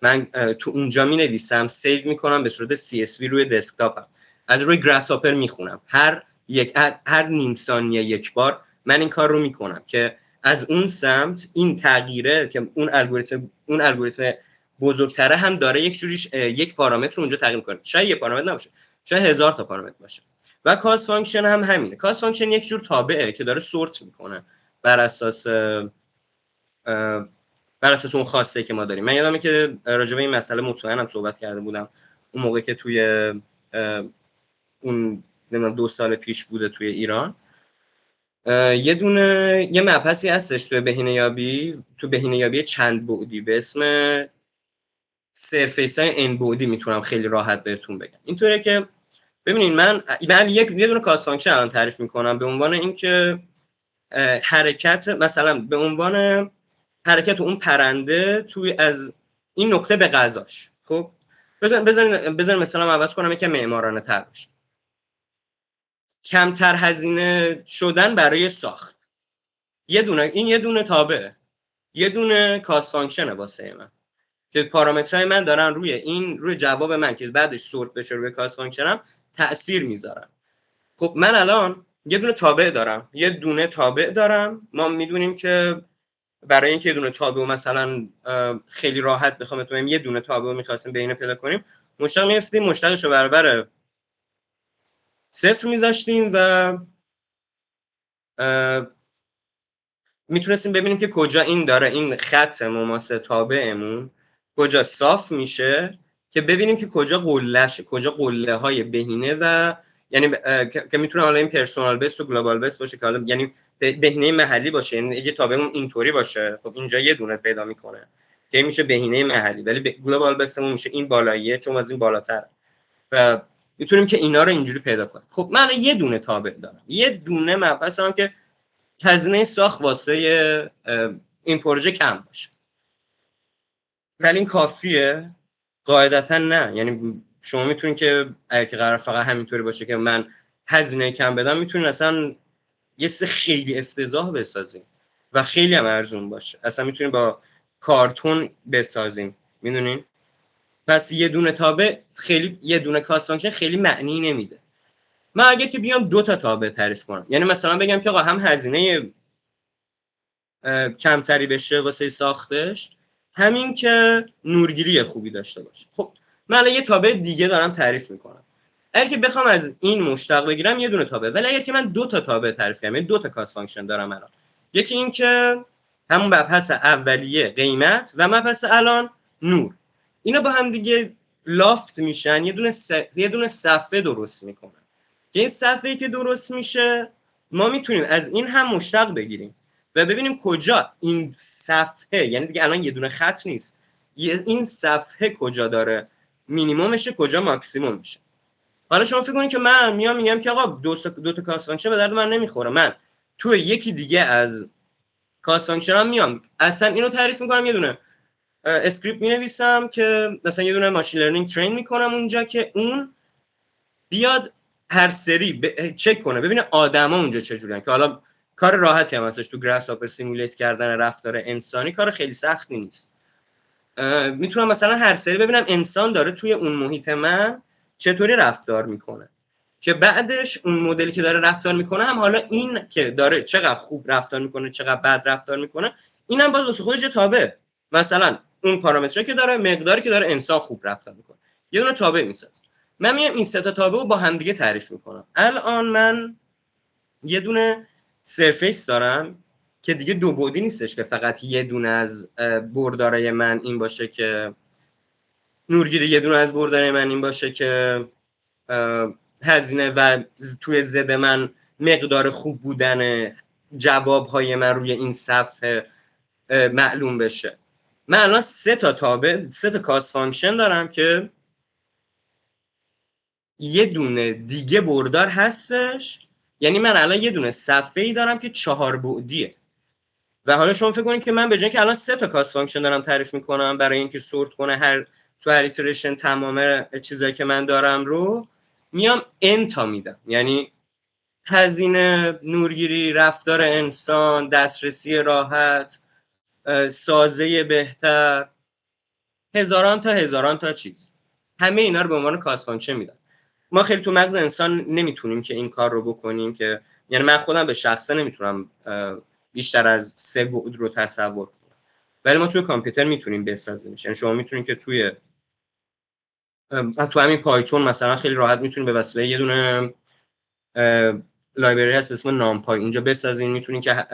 من تو اونجا مینویسم، سیو میکنم به صورت CSV روی دسکتاپم، از روی گراس هاپر میخونم هر نیم ثانیه یک بار من این کار رو میکنم که از اون سمت این تغییره که اون الگوریتم بزرگتره هم داره یک جوریش یک پارامتر اونجا تغییر میکنه، شاید یه پارامتر نباشه، شاید 1000 تا پارامتر باشه. و کاست فانکشن هم همینه. کاست فانکشن یک جور تابعه که داره سورت میکنه بر اساس اون خواسته که ما داریم. من یادمه که راجع به این مسئله مطمئنم صحبت کرده بودم اون موقع که توی اون 2 سال پیش بوده توی ایران. یه مبحثی هستش تو بهینه‌یابی چند بعدی به اسم سرفیس های ان بعدی، میتونم خیلی راحت بهتون بگم. اینطوره که ببینید من یه دونه کاست فانکشن الان تعریف میکنم به عنوان اینکه حرکت، مثلا به عنوان حرکت اون پرنده توی از این نقطه به غذاش. خب بذار مثلا عوض کنم یکم معمارانه تر باشه. کمتر هزینه شدن برای ساخت. یه دونه تابع، یه دونه کاست فانکشنه واسه من که پارامترهای من دارن روی جواب من که بعدش سورت بشه روی کاست فانکشنم تأثیر میذارن. خب من الان یه دونه تابع دارم. ما میدونیم که برای اینکه یه دونه تابع مثلا خیلی راحت بخوام بگم یه دونه تابع می‌خواستیم بهینه پیدا کنیم، مشتق می‌گرفتیم، مشتقش رو برابر 0 می‌ذاشتیم و میتونستیم ببینیم که کجا این خط مماس تابعمون کجا صاف میشه که ببینیم که کجا قله های بهینه و یعنی که میتونه حالا این پرسونال بیس و گلوبال بیس باشه که حالا یعنی بهینه محلی باشه. یعنی اگه تابعمون اینطوری باشه خب اینجا یه دونه پیدا میکنه که میشه بهینه محلی، ولی گلوبال بیسمون میشه این بالاییه چون از این بالاتر و میتونیم که اینا رو اینجوری پیدا کنیم. خب من یه دونه تابع دارم، یه دونه مبحث دارم که هزینه ساخت واسه این پروژه کم باشه، ولی این کافیه؟ قاعدتا نه. یعنی شما میتونید که اگه قرار فقط همینطوری باشه که من هزینه کم بدم، میتونید اصلا یه سه خیلی افتضاح بسازیم و خیلی هم ارزون باشه. اصلا میتونید با کارتون بسازیم، میدونین؟ پس یه دونه تابع یه دونه کاست فانکشن خیلی معنی نمیده. من اگر که بیام 2 تا تابع تعریف کنم، یعنی مثلا بگم که آقا هم هزینه کمتری بشه واسه ساختش، همین که نورگیری خوبی داشته باشه. خب من یه تابع دیگه دارم تعریف میکنم. اگر که بخوام از این مشتق بگیرم یه دونه تابع، ولی اگر که من 2 تا تابع تعریف کنم، یعنی 2 تا کاست فانکشن دارم الان، یکی این که همون مبحث اولیه قیمت و مبحث الان نور، اینا با هم دیگه لافت میشن، یه دونه صفحه درست میکنن که این صفحه‌ای که درست میشه ما میتونیم از این هم مشتق بگیریم و ببینیم کجا این صفحه، یعنی دیگه الان یه دونه خط نیست، این صفحه کجا داره مینیممشه کجا ماکسیمومشه. حالا شما فکر کنید که من میگم که آقا دو تا کاست فانکشن به درد من نمیخوره، من تو یکی دیگه از کاست فانکشنام میام اصلا اینو تعریف میکنم، یه دونه اسکریپت مینویسم که مثلا یه دونه ماشین لرنینگ ترین میکنم اونجا که اون بیاد هر سری چک کنه ببینه آدما اونجا چجوریان، که حالا کار راحتی هم هستش تو گراس هاپر سیمولیت کردن رفتار انسانی، کار خیلی سختی نیست. میتونم مثلا هر سری ببینم انسان داره توی اون محیط من چطوری رفتار میکنه که بعدش اون مدلی که داره رفتار میکنه هم حالا این که داره چقدر خوب رفتار میکنه چقدر بد رفتار میکنه اینم باز واسه خودش تابع، مثلا اون پارامتری که داره مقداری که داره انسان خوب رفتار میکنه یه دونه تابع میسازه. من میام این سه تا تابع رو با هم دیگه تعریف میکنم. الان من یه دونه سرفیس دارم که دیگه دو بعدی نیستش که فقط یه دونه از بردارای من این باشه که نورگیری، یه دونه از بردارای من این باشه که هزینه و توی زد من مقدار خوب بودن جوابهای من روی این صفحه معلوم بشه. من الان سه تا کاست فانکشن دارم که یه دونه دیگه بردار هستش، یعنی من الان یه دونه صفحه‌ای دارم که 4 بعدیه و حالا شما فکر کنید که من به جای که الان 3 تا کاست فانکشن دارم تعریف میکنم برای اینکه سورت کنه تو هر ایتریشن تمام چیزایی که من دارم رو میام n تا میدم، یعنی هزینه، نورگیری، رفتار انسان، دسترسی راحت، سازه بهتر، هزاران تا چیز، همه اینا رو به عنوان کاست فانکشن میدم. ما خیلی تو مغز انسان نمیتونیم که این کار رو بکنیم، که یعنی من خودم به شخصه نمیتونم بیشتر از 3 بعد رو تصور کنم، ولی ما توی کامپیوتر میتونیم بسازیمش. یعنی شما میتونید که تو همین پایتون مثلا خیلی راحت میتونید به وسیله یه دونه لایبرری هست به اسم نامپای اونجا بسازین، میتونید که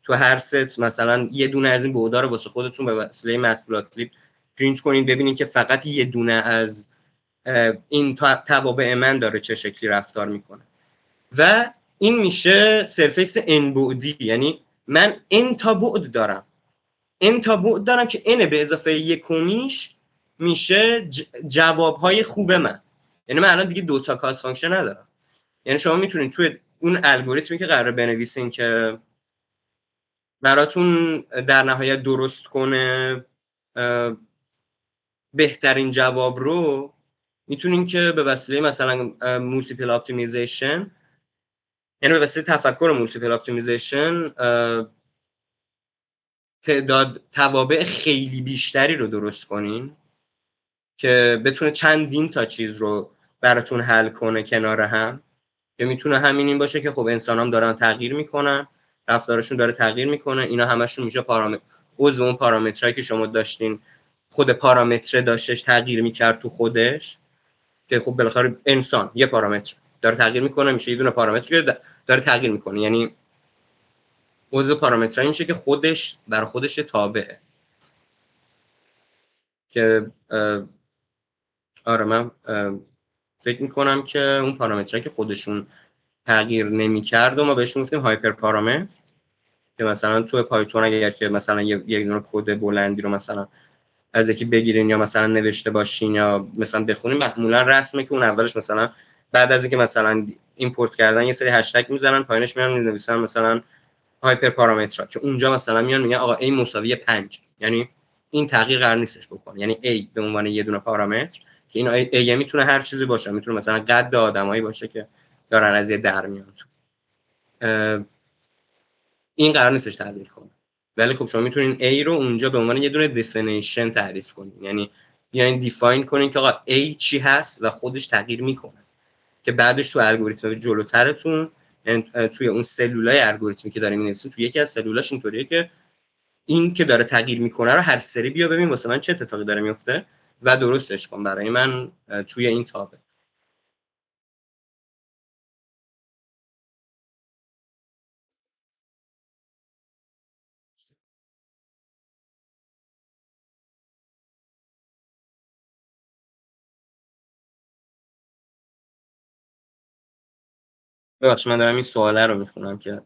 تو هر ست مثلا یه دونه از این بعدا رو واسه خودتون به وسیله متپلاتلیب پرینت کنید، ببینید که فقط یه دونه از این توابع من داره چه شکلی رفتار میکنه و این میشه سرفیس n بعدی، یعنی من n تا بعد دارم که n به اضافه یکمیش میشه جوابهای خوب من. یعنی من الان دیگه 2 تا کاست فانکشن ندارم. یعنی شما میتونید توی اون الگوریتمی که قراره بنویسین که براتون در نهایت درست کنه بهترین جواب رو، میتونین که به وسیله مثلا مولتیپل اپتیمیزیشن، یعنی به وسیله تفکر مولتیپل اپتیمیزیشن تعداد توابع خیلی بیشتری رو درست کنین که بتونه چندین تا چیز رو براتون حل کنه کنار هم، که میتونه همین این باشه که خب انسانام دارن تغییر میکنن، رفتارشون داره تغییر میکنه، اینا همشون میشه عضو اون پارامترایی که شما داشتین، خود پارامتر داشتش تغییر میکرد تو خودش، که خب بالاخره انسان یه پارامتر داره تغییر میکنه، میشه یه دونه پارامتر که داره تغییر میکنه، یعنی عضو پارامترایی میشه که خودش بر خودش تابعه. که آره من فکر میکنم که اون پارامترایی که خودشون تغییر نمی‌کرد و ما بهشون گفتیم هایپر پارامتر، که مثلا تو پایتون اگر که مثلا یک دونه کد بلندی رو مثلا از یکی بگیرین یا مثلا نوشته باشین یا مثلا بخونین، معمولا رسمه که اون اولش مثلا بعد از اینکه مثلا ایمپورت کردن یه سری هشتگ میزنن، پایینش میان می‌نویسن مثلا هایپر پارامتر، که اونجا مثلا میان میگن آقا a مساوی 5، یعنی این تغییر قرار نیستش بکنه، یعنی a به عنوان یه دونه پارامتر که این a میتونه هر چیزی باشه، میتونه مثلا قد آدمایی باشه که دارن از یه در میان، این قرار نیستش تغییر کنه. ولی خب شما میتونین a رو اونجا به عنوان یه دونه دفینیشن تعریف کنین، یعنی دیفاین کنین که آقا a چی هست و خودش تغییر میکنه، که بعدش تو الگوریتم جلوترتون، یعنی توی اون سلولای الگوریتمی که داریم می‌نویسیم، توی یکی از سلولاش اینطوریه که این که داره تغییر میکنه رو هر سری بیا ببین واسه من چه اتفاقی داره میفته و درستش کن برای من توی این تابع. ببخشید من دارم این سواله رو میخونم که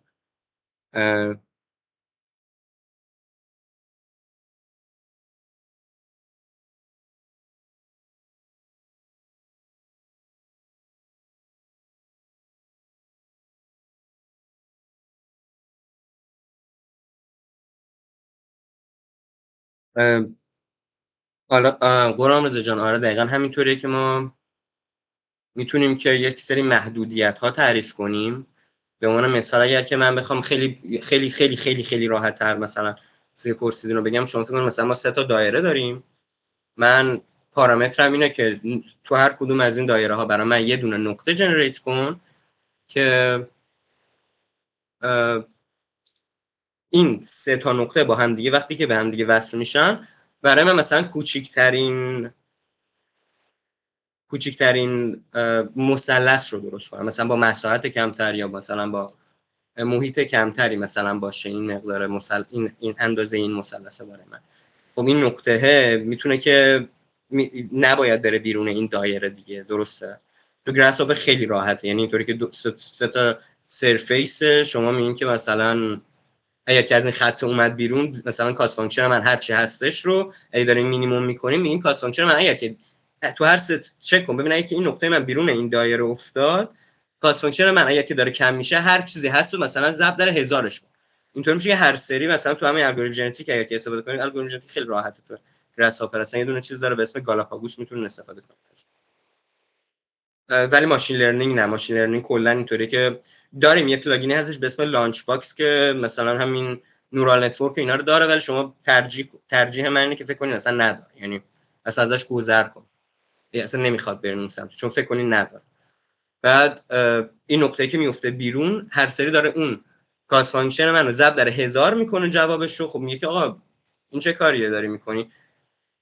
حالا قرام رضا جان، آره دقیقا همینطوریه که ما میتونیم که یک سری محدودیت ها تعریف کنیم. به عنوان مثال اگر که من بخوام خیلی خیلی خیلی خیلی خیلی راحت تر مثلا سه پرسیدون رو بگم، شما فکر کنید مثلا ما 3 تا دایره داریم، من پارامترم اینه که تو هر کدوم از این دایره ها برای من یه دونه نقطه جنریت کن که این 3 تا نقطه با هم دیگه وقتی که به هم دیگه وصل میشن برای من مثلا کوچکترین مثلث رو درست کنم، مثلا با مساحت کمتر یا مثلا با محیط کمتری مثلا باشه این مقدار این اندازه این مثلثه برای من. خب این نقطه میتونه که نباید بره بیرون این دایره دیگه، درسته؟ تو گراس هاپر خیلی راحته، یعنی اینطوری که 3 تا سرفیس شما میگین که مثلا اگر که از این خط اومد بیرون، مثلا کاست فانکشن من هر چی هستش رو اگه داریم مینیمم میکنیم، میگیم کاست فانکشن من اگر که تو هر ست چک کن ببین اگه که این نقطه من بیرون این دایره افتاد، کاست فانکشن من اگر که داره کم میشه هر چیزی هست و مثلا ضرب در 1000ش کن. اینطوری میشه که هر سری مثلا تو همین الگوریتم ژنتیک اگر که استفاده کنید، الگوریتم ژنتیک خیلی راحته، تو گراس هاپر اصلا یه دونه چیز داره به اسم گالاپاگوس میتونید استفاده کنید. ولی ماشین لرنینگ نه، ماشین لرنینگ کلا اینطوریه که داریم یه پلاگینی هستش به اسم لانچ باکس که مثلا همین نورال نتورک اینا رو داره، ولی شما ترجیح من اینه که فکر کنین اصلا نداره، یعنی اصلا ازش گذر کن، اصلا نمیخواد برین اون سمت چون فکر کنین نداره. بعد این نقطه‌ای که میفته بیرون هر سری داره اون کاست فانکشن منو ضرب در 1000 میکنه جوابش رو. خب میگه که آقا این چه کاریه داری میکنی؟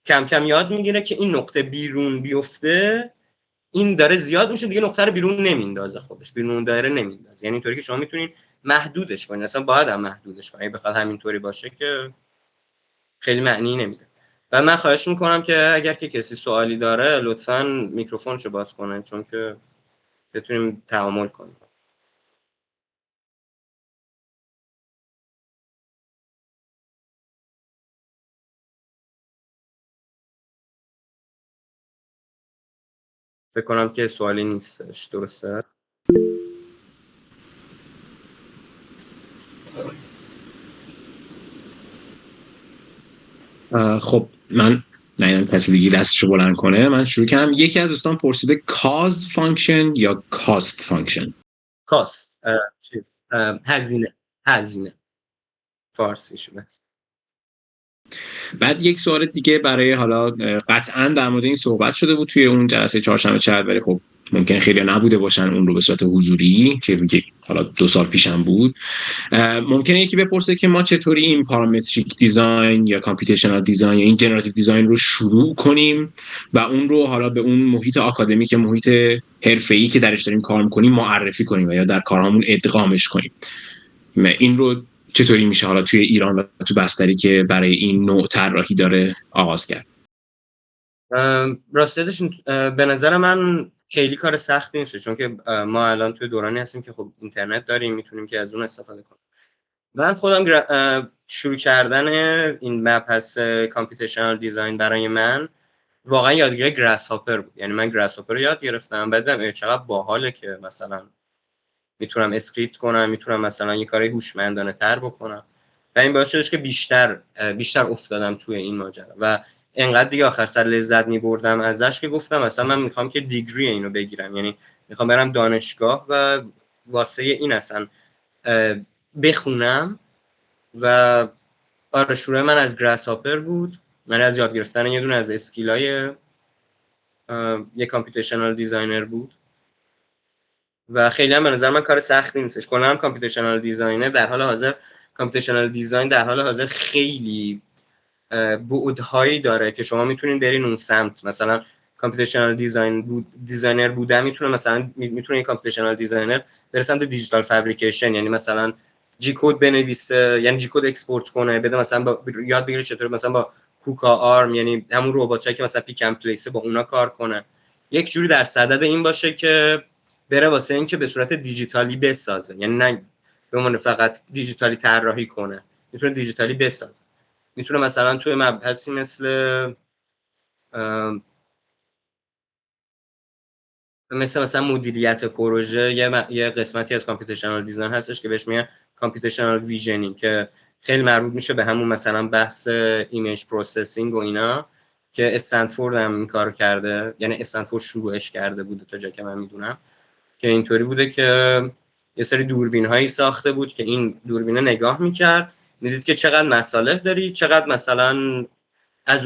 کم کم یاد میگیره که این نقطه بیرون بیفته این داره زیاد میشه دیگه، نقطه رو بیرون نمیندازه، خودش بیرون دایره نمیندازه، یعنی اینطوری که شما میتونین محدودش کنین، اصلا باید هم محدودش کنین، بخواد همینطوری باشه که خیلی معنی نمیده. و من خواهش میکنم که اگر که کسی سوالی داره لطفاً میکروفونشو باز کنه چون که بتونیم تعامل کنیم. فکر کنم که سوالی نیستش. درسته؟ خب من نه کسی دیگه دستشو بلند کنه، من شروع کردم. یکی از دوستان پرسیده کاز فانکشن یا کاست فانکشن؟ کاست هزینه فارسی شده. بعد یک سوال دیگه برای حالا قطعا در مورد این صحبت شده بود توی اون جلسه چهارشنبه چهر، ولی خب ممکن خیلی نبوده باشن اون رو به صورت حضوری که حالا 2 سال پیشم بود. ممکنه یکی بپرسه که ما چطوری این پارامتریک دیزاین یا کامپیوتیشنال دیزاین یا این جنراتیو دیزاین رو شروع کنیم و اون رو حالا به اون محیط آکادمیک، محیط حرفه‌ای که درش داریم کار می‌کنیم معرفی کنیم و یا در کارهامون ادغامش کنیم. این رو چطوری میشه حالا توی ایران و تو بستری که برای این نوع طراحی داره آغاز کرد؟ راستش به نظر من خیلی کار سختی نیست، چون که ما الان توی دورانی هستیم که خب اینترنت داریم، میتونیم که از اون استفاده کنیم. من خودم شروع کردن این مبحث کامپیوتیشنال دیزاین برای من واقعا یادگیری گراس هاپر بود. یعنی من گراس هاپر رو یاد گرفتم، بعدم چقدر باحاله که مثلا میتونم اسکریپت کنم، میتونم مثلا یه کاری هوشمندانه تر بکنم و این باعث شدش که بیشتر افتادم توی این ماجرا و انقدر دیگه آخر سر لذت می‌بردم ازش که گفتم مثلا من میخوام که دیگری اینو بگیرم، یعنی میخوام برم دانشگاه و واسه این اصلا بخونم. و آره شروع من از گراس هاپر بود، من از یاد گرفتن یه دونه از اسکیلای یه کامپیوتیشنال دیزاینر بود و خیلی هم به نظر من کار سختی نیستش. کلا هم کامپیوتیشنال دیزاینر در حال حاضر، کامپیوتیشنال دیزاین در حال حاضر خیلی بعدهایی داره که شما میتونید برین اون سمت. مثلا کامپیوتیشنال دیزاینر بودن میتونه مثلا یه کامپیوتیشنال دیزاینر بره سمت دیجیتال فابریکیشن، یعنی مثلا جی کد بنویسه، یعنی جی کد اکسپورت کنه، بده مثلا یاد بگیره چطور مثلا با کوکا آرم، یعنی همون رباتایی که مثلا پیک ام پلیس با اونا کار کنه، یک جوری در صدد این باشه که بره واسه این که به صورت دیجیتالی بسازه، یعنی نه به عنوان فقط دیجیتالی طراحی کنه، میتونه دیجیتالی بسازه. میتونه مثلا توی مبحثی مثل مثلا مدیریت پروژه یه قسمتی از کامپیوتیشنال دیزاین هستش که بهش میگن کامپیوتیشنال ویژنینگ که خیلی مربوط میشه به همون مثلا بحث ایمیج پروسسینگ و اینا که استنفورد هم این کارو کرده، یعنی استنفورد شروعش کرده بوده تا جایی که من میدونم، که اینطوری بوده که یه سری دوربین هایی ساخته بود که این دوربینه نگاه میکرد، میدید که چقدر مصالح داری، چقدر مثلا از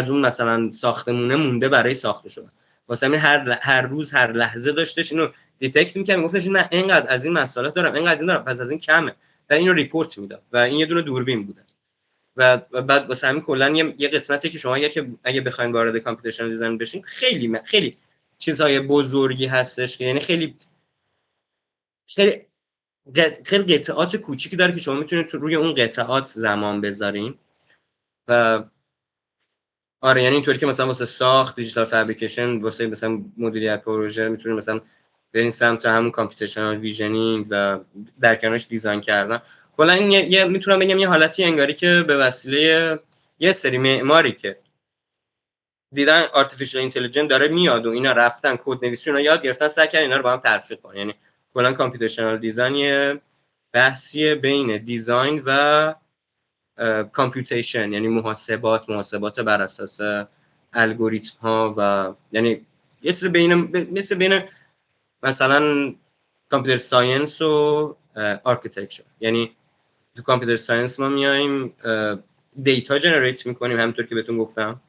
اون مثلا ساختمونه مونده برای ساخته شدن، واسه همین هر روز هر لحظه داشتش اینو دیتکت می‌کرد، میگفتش نه اینقدر از این مصالح دارم، اینقدر از این دارم، پس از این کمه و اینو ریپورت میداد و این یه دونه دوربین بوده. و بعد واسه همین کلا یه قسمتی که شما اگه بخواید وارد کامپیوتیشنال دیزاین بشین خیلی چیزهای بزرگی هستش که یعنی خیلی قطعات کوچیکی داره که شما میتونید روی اون قطعات زمان بذارین. و آره یعنی اینطوری که مثلا واسه ساخت دیجیتال فابریکیشن، واسه مثلا مدیریت پروژه میتونید مثلا برین سمت همون کامپیوتیشنال ویژنینگ و در کنارش دیزاین کردن. کلا این میتونم بگم یه حالتی انگاری که به وسیله یه سری معماری که دیدن آرتفیشال اینتلیجنس داره میاد و اینا رفتن کد نویسی اینا یاد گرفتن، سعی کردن اینا رو با هم ترفیق کنن. یعنی کلا کامپیوتیشنال دیزاین یه بحثی بین دیزاین و کامپیوتیشن، یعنی محاسبات بر اساس الگوریتم ها و یعنی یه چیز بین مثلا کامپیوتر ساینس و آرکیتکچر. یعنی تو کامپیوتر ساینس ما میایم دیتا جنریت میکنیم همونطور که بهتون گفتم،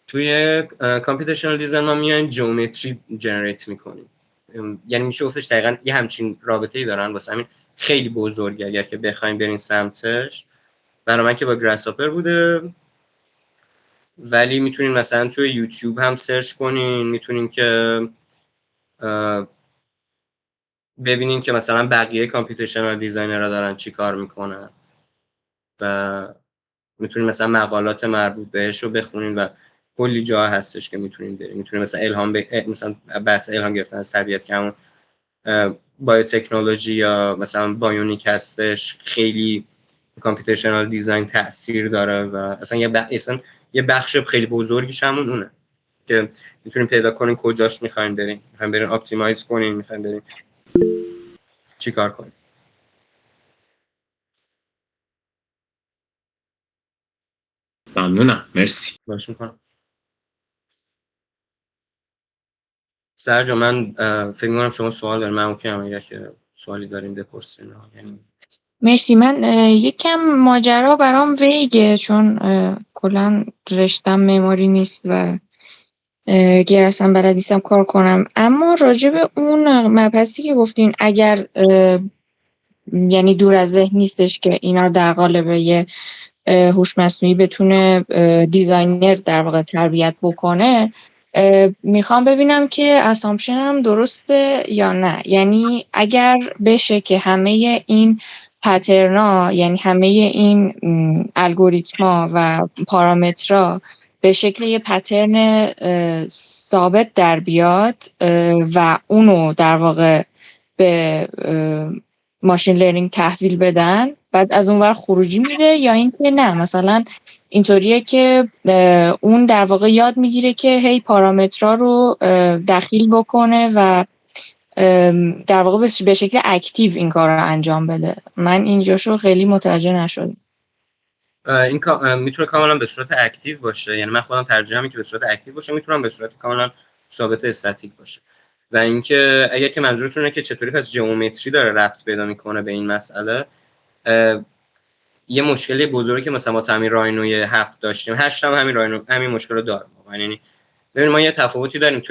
توی کامپیوتیشنال دیزاین ما میایم جیومتری جنریت میکنیم. یعنی میشه گفتش دقیقاً یه همچین رابطه‌ای دارن، واسه همین خیلی بزرگه اگر که بخوایم برین سمتش. برای من که با گراس هاپر بوده، ولی میتونین مثلا توی یوتیوب هم سرچ کنین، میتونین که ببینین که مثلا بقیه کامپیوتیشنال دیزاینرها دارن چی کار میکنن و میتونین مثلا مقالات مربوط بهش رو بخونین و کلی جا هستش که میتونین برین. میتونین مثلا مثلا بحث الهام گرفتن از طبیعت که همون بایوتکنولوژی یا مثلا بایونیک هستش، خیلی کامپیوتیشنال دیزاین تاثیر داره و اصلا یه بخش خیلی بزرگیش همون اونه. که میتونین پیدا کنین کجاش میخواین برین اپتیمایز کنین، میخواین برین چیکار کنین. ممنونم، مرسی. باش میکنم. سرجا من فکر میکنم شما سوال دارین، من اوکی ام اگر که سوالی دارین بپرسین. یعنی مرسی. من یکم ماجرا برام ویگه چون کلا رشتم معماری نیست و اگر اصلا بلد نیستم کار کنم، اما راجع به اون مبحثی که گفتین اگر یعنی دور از ذهن نیستش که اینا در قالب یه هوش مصنوعی بتونه دیزاینر در واقع تربیت بکنه، میخوام ببینم که اسامپشنم درسته یا نه. یعنی اگر بشه که همه این پترنا، یعنی همه این الگوریتما و پارامترها به شکل یه پترن ثابت در بیاد و اونو در واقع به ماشین لرنینگ تحویل بدن، بعد از اون ور خروجی میده، یا اینکه نه مثلا اینطوریه که اون در واقع یاد میگیره که هی پارامترها رو دخیل بکنه و در واقع به شکل اکتیو این کار رو انجام بده. من اینجاشو خیلی متوجه نشدم. این میتونه کاملا به صورت اکتیو باشه، یعنی من خودم ترجیحم اینه که به صورت اکتیو باشه، میتونم به صورت کاملا ثابت استاتیک باشه. و اینکه اگر که منظورتونه که چطوری پس جیومتری داره ربط پیدا میکنه به این مسئله، یه مشکلی بزرگی که مثلا ما همین راینوی 7 داشتیم، 8 هم همین مشکل رو داره. یعنی ببین ما یه تفاوتی داریم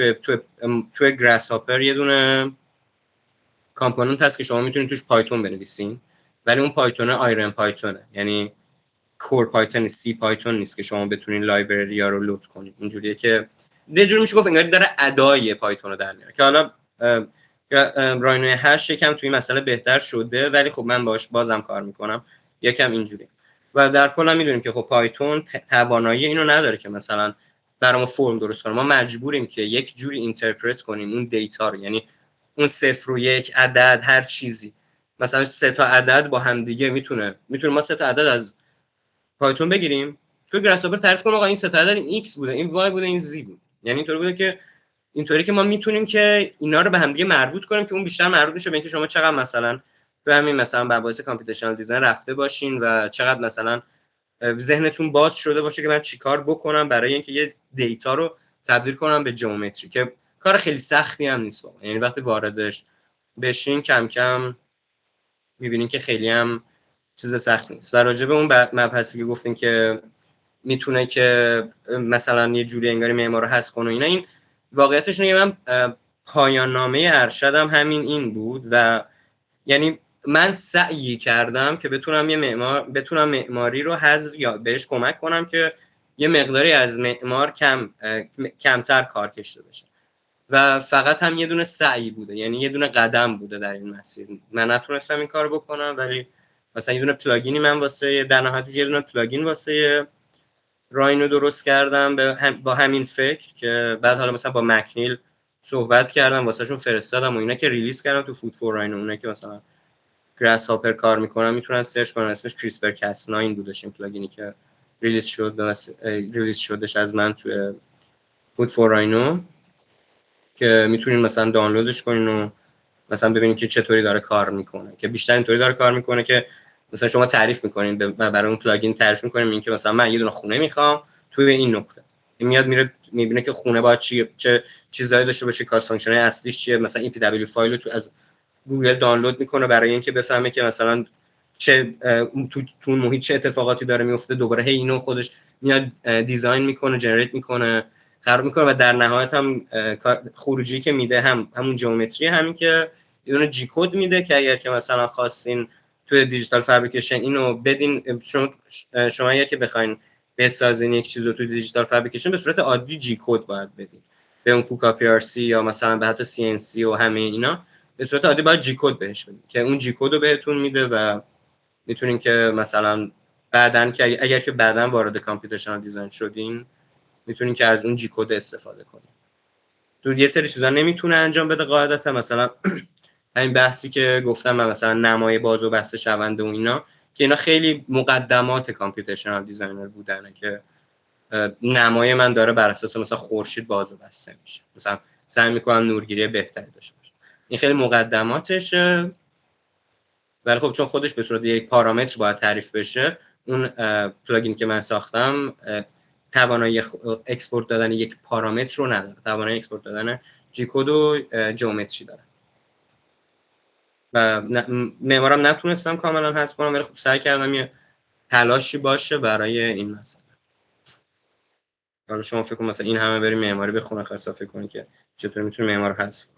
توی گراس هاپر یه دونه کامپوننت هست که شما میتونید توش پایتون بنویسین، ولی اون پایتون آیرن پایتونه، یعنی کور پایتون سی پایتون نیست که شما بتونین لایبرری ها رو لود کنید. اینجوریه که یه جوری میشه گفت انگاری داره ادای پایتون رو در میاره، که حالا راینوی 8 یکم توی این مسئله بهتر شده، ولی خب من باش بازم کار میکنم یکم اینجوری. و در کل هم میدونیم که خب پایتون توانایی اینو نداره که مثلا برامون فرم درست کنه. ما مجبوریم که یک جوری اینترپرت کنیم اون دیتا رو، یعنی اون 0 و 1 عدد هر چیزی، مثلا 3 تا عدد با هم دیگه میتونه ما 3 تا عدد از پایتون بگیریم، تو گراس هاپر تعریف کنیم آقا این 3 تا عدد این x بوده، این y بوده، این z بود. یعنی اینطوری بوده که اینطوری که ما میتونیم که اینا رو به هم دیگه مربوط کنیم که اون بیشتر مربوط بشه به اینکه شما چقدر مثلا تو همین مثلا مباحث کامپیوتیشنال دیزاین رفته باشین و چقدر مثلا ذهنتون باز شده باشه که من چیکار بکنم برای اینکه یه دیتا رو تبدیل کنم به جیومتری، که کار خیلی سختی هم نیست واقعا. یعنی وقتی واردش بشین کم کم می‌بینین که خیلی هم چیز سخت نیست. و راجع به اون مبحثی که گفتین که میتونه که مثلا یه جوری انگاری معمار رو حذف کنه اینا، این واقعیتش اینه که من پایان نامه ارشدم همین این بود و یعنی من سعی کردم که بتونم معماری رو حذف یا بهش کمک کنم که یه مقداری از معمار کمتر کار کشیده بشه و فقط هم یه دونه سعی بوده، یعنی یه دونه قدم بوده در این مسیر. من نتونستم این کارو بکنم، ولی مثلا یه دونه پلاگینی من واسه در نهایت یه دونه پلاگین واسه راینو درست کردم با همین فکر، که بعد حالا مثلا با مکنیل صحبت کردم واسهشون فرستادم و اینا که ریلیز کردم تو فود فور راینو. اونایی که مثلا گراس هاپر کار میکنن میتونن سرچ کنن، اسمش کریسپر کاس 9 بودش این پلاگینی که ریلیز شدش از من تو فود فور راینو، که میتونین مثلا دانلودش کنین و مثلا ببینید که چطوری داره کار میکنه، که بیشتر اینطوری داره کار میکنه که مثلا شما تعریف میکنین برای اون پلاگین تعریف میکنین، میگین که مثلا من یه دونه خونه میخوام توی این نقطه، این میاد میره میبینه که خونه باید چه چیزایی داشته باشه، کاست فانکشن اصلیش چیه، مثلا این پی دبلیو فایل رو تو از گوگل دانلود میکنه برای اینکه بفهمه که مثلا چه تو محیط چه اتفاقاتی داره میفته، دوباره هی اینو خودش میاد دیزاین میکنه، جنریت میکنه، خراب میکنه و در نهایت هم خروجی که میده همون جیومتری، همین که یه دونه جی کد میده که اگر که مثلا خواستین توی دیجیتال فابریکیشن اینو بدین، شما اگر که بخواین بسازین یک چیز رو توی دیجیتال فابریکیشن به صورت عادی جی کد باید بدین به اون کوکا پی آر سی یا مثلا به حتی سی ان سی و همه اینا، به صورت عادی باید جی کد بهش بدین که اون جی کد رو بهتون میده و میتونین که مثلا بعدن که اگر که بعدن وارد کامپیوتیشنال دیزاین شدین میتونین که از اون جی کد استفاده کنین. تو یه سری چیزا نمیتونه انجام بده قاعدتا، مثلا همین بحثی که گفتم من مثلا نمای باز و بسته شونده و اینا، که اینا خیلی مقدمات کامپیوتیشنال دیزاینر بودن که نمای من داره بر اساس مثلا خورشید باز و بسته میشه، مثلا سعی میکنم نورگیری بهتری داشته باشه. این خیلی مقدماتشه، ولی خب چون خودش به صورت یک پارامتر باید تعریف بشه، اون پلاگین که من ساختم توانایی اکسپورت دادن یک پارامتر رو نداره، توانایی اکسپورت دادن جی کد و جیومتری داره و معمارم نتونستم کاملا حذف کنم، ولی خب سعی کردم یه تلاشی باشه برای این مسئله. حالا شما فکر کن مثلا این همه بریم معماری بخونه خلاص فکر کنید که چطور میتونه معمار حذف کنه.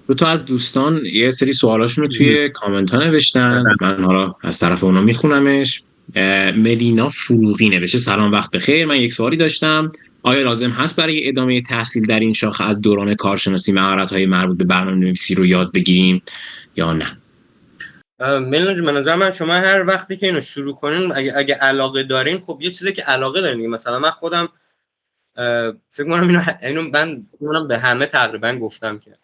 دو تا از دوستان یه سری سوالاشون رو توی کامنت ها نوشتن، من حالا از طرف اونا میخونمش. مدینا فروغی نوشته سلام وقت بخیر، من یک سوالی داشتم، آیا لازم هست برای ادامه تحصیل در این شاخه از دوران کارشناسی مهارت‌های مربوط به برنامه‌نویسی رو یاد بگیریم یا نه؟ ملینا جون، به نظر من شما هر وقتی که اینو شروع کنین اگه علاقه دارین، خب یه چیزی که علاقه دارین، مثلا من خودم فکر کنم اینو به همه تقریبا گفتم که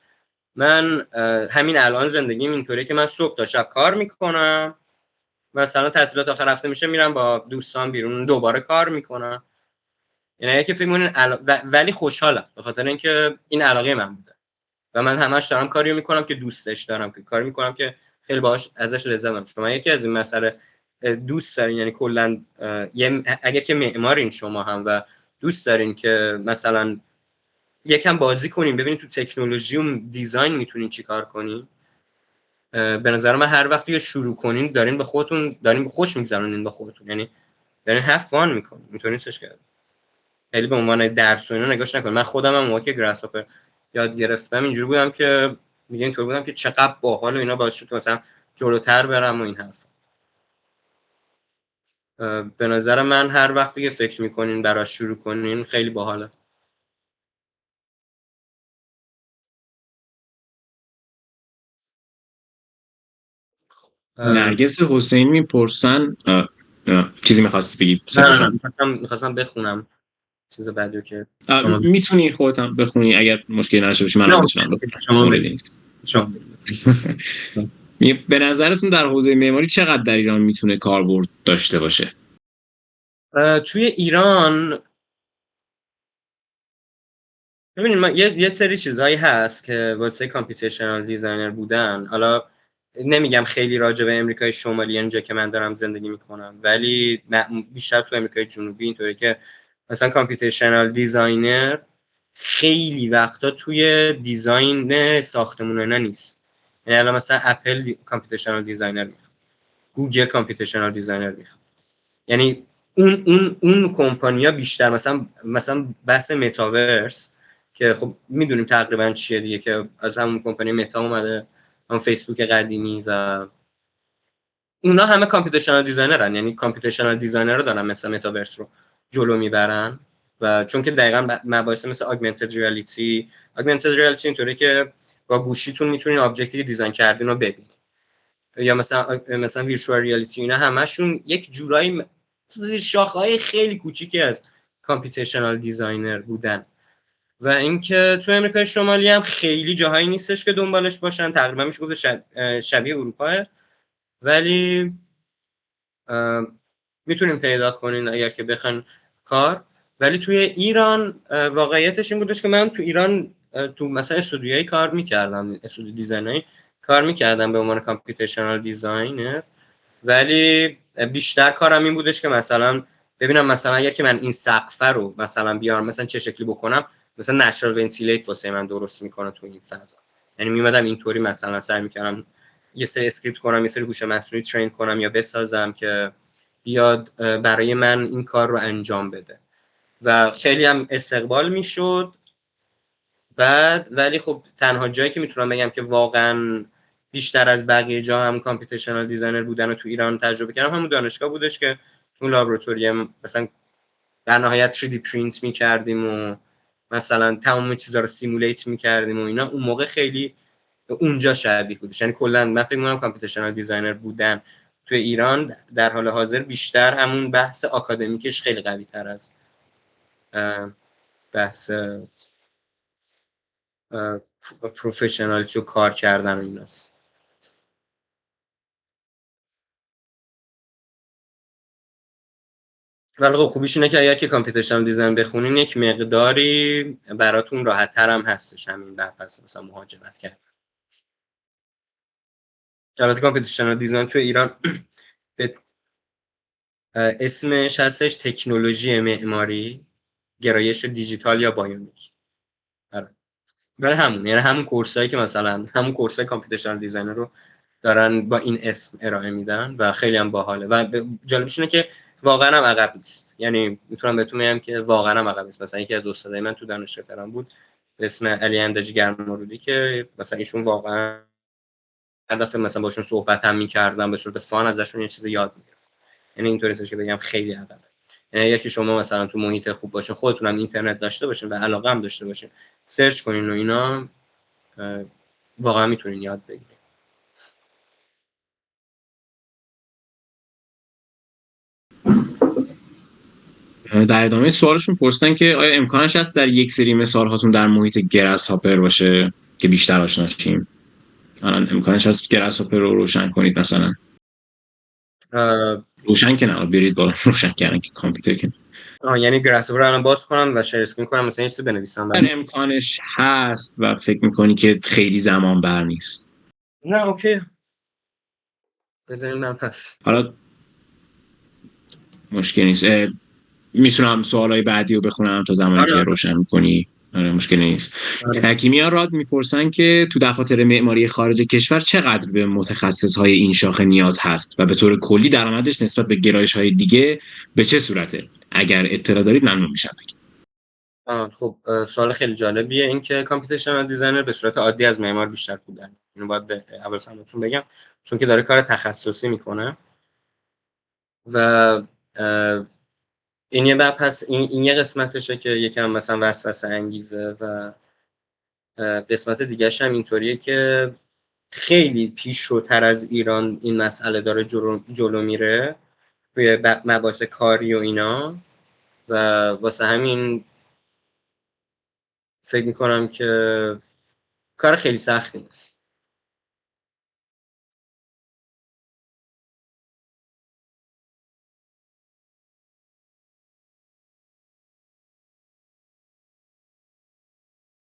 من همین الان زندگیم اینطوریه که من صبح تا شب کار میکنم، مثلا تعطیلات آخر هفته میشه میرم با دوستان بیرون دوباره کار میکنم، یعنی که فکر کنین ولی خوشحالم به خاطر اینکه این علاقه من بوده و من همش دارم کاریو میکنم که دوستش دارم، که کاری میکنم که خیلی باهاش ازش لذت میبرم. شما یکی از این مسئله دوست دارین، یعنی کلا اگه که معمارین شما هم و دوست دارین که مثلا یکم بازی کنین ببینین تو تکنولوژی و دیزاین میتونین چیکار کنین، به نظر من هر وقتی شروع کنین دارین به خودتون دارین خوش میگذرونین با خودتون، یعنی دارین هاف فان میکنین. اینطوری نیستش که خیلی به عنوان درس و اینا نگاش نکنین. من خودم هم موقعی که گراس هاپر یاد گرفتم اینجوری بودم که دیگه اینطور بودم که چقدر باحال و اینا، باعث شد مثلا جلوتر برم و این حرفا. به نظر من هر وقتی که فکر میکنین براش شروع کنین خیلی باحاله. نرگس حسینی میپرسن چیزی میخواستی بگی؟ میخواستم بخونم چیز بعدی که میتونی خودت هم بخونی اگر مشکلی نشه باشه، منم میتونم بخونم. به نظرتون در حوزه معماری چقدر در ایران میتونه کاربرد داشته باشه؟ توی ایران ببینید من یه سری چیزهایی هست که واسه کامپیوتیشنال دیزاینر بودن، حالا نمیگم خیلی راجع به امریکای شمالی اینجا که من دارم زندگی میکنم، ولی بیشتر تو امریکای جنوبی اینطوری که مثلا کامپیوتیشنال دیزاینر خیلی وقتا توی دیزاین ساختمون اینا نیست. یعنی الان مثلا اپل کامپیوتیشنال دیزاینر میخواد، گوگل کامپیوتیشنال دیزاینر میخواد، یعنی اون کمپانی‌ها بیشتر مثلا بحث متاورس که خب میدونیم تقریبا چیه دیگه، که از همون کمپانی متا اومده، هم فیسبوک قدیمی و اونا همه کامپیوتیشنال دیزاینرن، یعنی کامپیوتیشنال دیزاینر رو دارن مثلا متاورس رو جلو میبرن و چون که دقیقاً مباحث مثل آگمنتد ریالیتی اینطوری که با گوشیتون میتونین آبجکتی که دیزاین کردین رو ببینید، یا مثلا ویرچوال ریالیتی، اینا همشون یک جورایی شاخه‌های خیلی کوچیکی از کامپیوتیشنال دیزاینر بودن و اینکه تو امریکای شمالی هم خیلی جاهایی نیستش که دنبالش باشن، تقریبا میشه گفت شبیه اروپا، ولی میتونیم پیدا کنین اگر که بخواین کار. ولی توی ایران واقعیتش این بودش که من تو ایران تو مثلا استودیوهای کار میکردم، استودیو دیزاینری کار میکردم به عنوان کامپیوتیشنال دیزاینر، ولی بیشتر کارم این بودش که مثلا ببینم مثلا اگر که من این سقف رو مثلا بیارم مثلا چه شکلی بکنم، مثلا نچرال ونتیلیت واسه من درست میکنه تو این فضا، یعنی میمدم اینطوری مثلا سعی میکردم یه سری اسکریپت کنم، یه سری هوش مصنوعی ترین کنم یا بسازم که بیاد برای من این کار رو انجام بده و خیلی هم استقبال میشد. بعد ولی خب تنها جایی که میتونم بگم که واقعا بیشتر از بقیه جا هم کامپیوتیشنال دیزاینر بودن و تو ایران تجربه کردم همون دانشگاه بودش که تو لابراتوری مثلا در نهایت 3D پرینت می‌کردیم و مثلا تمام چیزا رو سیمولیت می‌کردیم و اینا، اون موقع خیلی اونجا شبیه بودش. یعنی کلا من فکر می‌کنم کامپیوتیشنال دیزاینر بودن تو ایران در حال حاضر بیشتر همون بحث آکادمیکش خیلی قوی‌تر از بحث پروفشنالیتی و کار کردن و ایناست. ولی خب خوبیش اینه که اگر که کامپیوتیشنال دیزاین بخونین یک مقداری براتون راحت تر هم هستش همین بحث مثلا مهاجرت کردن. البته کامپیوتیشنال دیزاین تو ایران اسمش هستش تکنولوژی معماری، گرایش دیجیتال یا بایونیک. ولی همون، یعنی همون کورسایی که مثلا همون کورسای کامپیوتیشنال دیزاین رو دارن با این اسم ارائه میدن و خیلی هم باحاله و جالبش اینه که واقعا هم عقب نیست. یعنی میتونم بهتون بگم که واقعا هم عقب نیست. مثلا یکی از استادای من تو دانشگاه تهران بود به اسم علی انداجی گرمارودی که مثلا ایشون واقعا هدف مثلا باشون صحبت هم می‌کردم به صورت فان ازشون یه چیز یاد می‌گرفتم. یعنی اینطوریه که بگم خیلی عقبه. یعنی یکی شما مثلا تو محیط خوب باشه، خودتون هم اینترنت داشته باشین و علاقه هم داشته باشین، سرچ کنین و اینا واقعا میتونین یاد بگیرین. در ادامه سوالشون پرسیدن که آیا امکانش هست در یک سری مثال هاتون در محیط گراس هاپر باشه که بیشتر آشنا شیم؟ الان امکانش هست گراس هاپر رو روشن کنید مثلا؟ روشن که نه، برید بالا روشن کردن که کامپیوتر که یعنی گراس هاپر رو الان باز کنم و شیر اسکرین کنم مثلا یه چیزی بنویسم. امکانش هست و فکر میکنی که خیلی زمان بر نیست؟ نه اوکی، بذاریم من پس. حالا مشکل نیست، میتونم سوالای بعدی رو بخونم تا زمانی که روشن میکنی. مشکل نیست. کیمیا راد میپرسن که تو دفاتر معماری خارج کشور چقدر به متخصصهای این شاخه نیاز هست و به طور کلی درآمدش نسبت به گرایش‌های دیگه به چه صورته؟ اگر اطلاع دارید ممنون میشم. خب سوال خیلی جالبیه. این که کامپیوتیشنال دیزاینر به صورت عادی از معمار بیشتر پول داره. اینو باید به اول سمتون بگم، چون که داره کار تخصصی میکنه و این یه پس این یه قسمتشه که یکم مثلا وسوسه انگیزه و قسمت دیگه‌ش هم اینطوریه که خیلی پیشروتر از ایران این مسئله داره جلو میره توی مباحث کاری و اینا و واسه همین فکر میکنم که کار خیلی سختی نیست.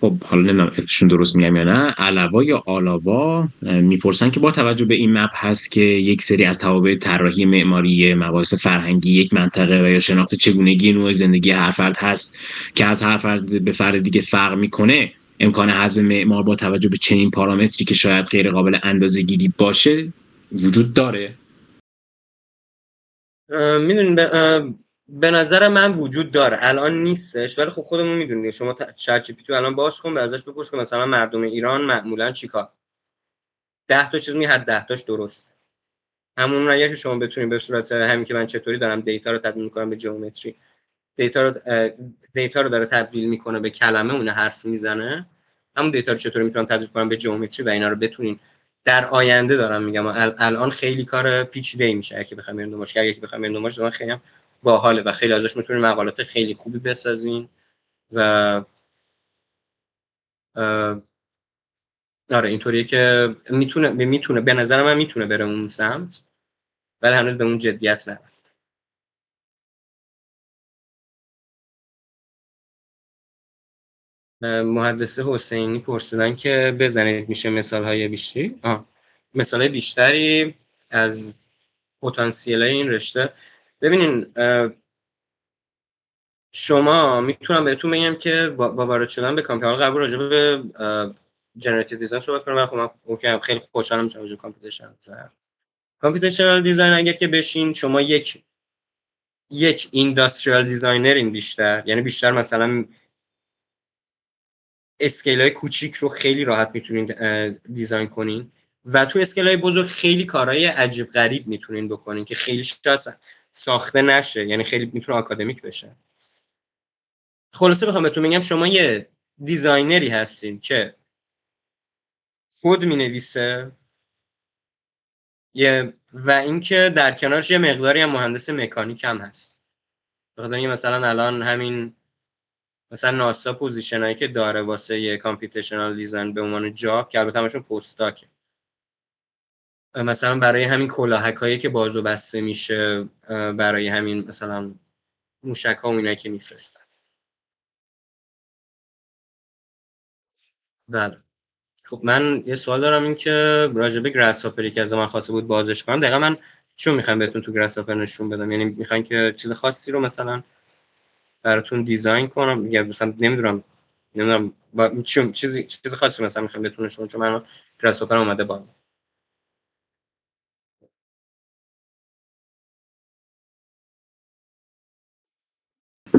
خب حالا نمیدونم اسمشون درست میگم یا نه، علاوا یا آلاوا میپرسن که با توجه به این مبحث که یک سری از توابع طراحی معماری مباحث فرهنگی یک منطقه و یا شناخت چگونگی نوع زندگی هر فرد هست که از هر فرد به فرد دیگه فرق میکنه، امکان حذف معمار با توجه به چنین پارامتری که شاید غیر قابل اندازه‌گیری باشه وجود داره؟ میدونین به نظر من وجود داره، الان نیستش ولی خب خودمون میدونیم. شما چت جی پی تی الان باز کن، ازش بپرس که مثلا مردم ایران معمولا چیکار 10 تا چیز هر 10 تاش درست. همون اگه که شما بتونید به صورت همین که من چطوری دارم دیتا رو تبدیل میکنم به جیومتری، دیتا رو داره تبدیل میکنه به کلمه، اون حرف میزنه، همون دیتا رو چطوری میتونم تبدیل کنم به جیومتری و اینا رو بتونین در آینده دارم میگم. الان خیلی کار پیچیده میشه اگه بخوام بریم دنبالش، اگه بخوام بریم دنبالش خیلی باحاله و خیلی ازش میتونین مقالات خیلی خوبی بسازین و آره اینطوریه که میتونه به نظر من میتونه بره اون سمت، ولی هنوز به اون جدیت نرفت. مهندس حسینی پرسیدن که بزنید میشه مثال‌های بیشتری مثال‌های بیشتری از پتانسیل این رشته. ببینین شما میتونم بهتون بگم که با وارد شدن به کامپیوتر قبل راجع به جنراتیو دیزاین صحبت کنم. خب من اوکی خیلی خوشحالم میشم راجع به کامپیوتیشنال دیزاین اگر که بشین شما یک اینداستریال دیزاینرین بیشتر، یعنی بیشتر مثلا اسکیل‌های کوچیک رو خیلی راحت میتونین دیزاین کنین و تو اسکیل‌های بزرگ خیلی کارهای عجیب غریب میتونین بکنین که خیلی شاید ساخته نشه، یعنی خیلی میتونه آکادمیک بشه. خلاصه بخوام بهتون بگم شما یه دیزاینری هستین که کد مینویسه و اینکه در کنارش یه مقداری هم مهندس مکانیک هم هست. بخاطر اینکه مثلا الان همین مثلا ناسا پوزیشنایی که داره واسه یه کامپیوتیشنال دیزاین به عنوان جاب که البته همشون پستاکه، مثلا برای همین کلاهکایی که بازو بسته میشه، برای همین مثلا موشک ها و اینایی که میفرستن. بله. خب من یه سوال دارم، این که راجع به گراس هاپری که از من خواسته بود بازش کنم، دقیقا من چون میخوایم بهتون تو گراس هاپر نشون بدم؟ یعنی میخواین که چیز خاصی رو مثلا براتون دیزاین کنم، یا مثلا نمیدونم با چیز خاصی مثلا میخوایم بهتون نشون بدم؟ چون من گراس هاپر اومده بالا.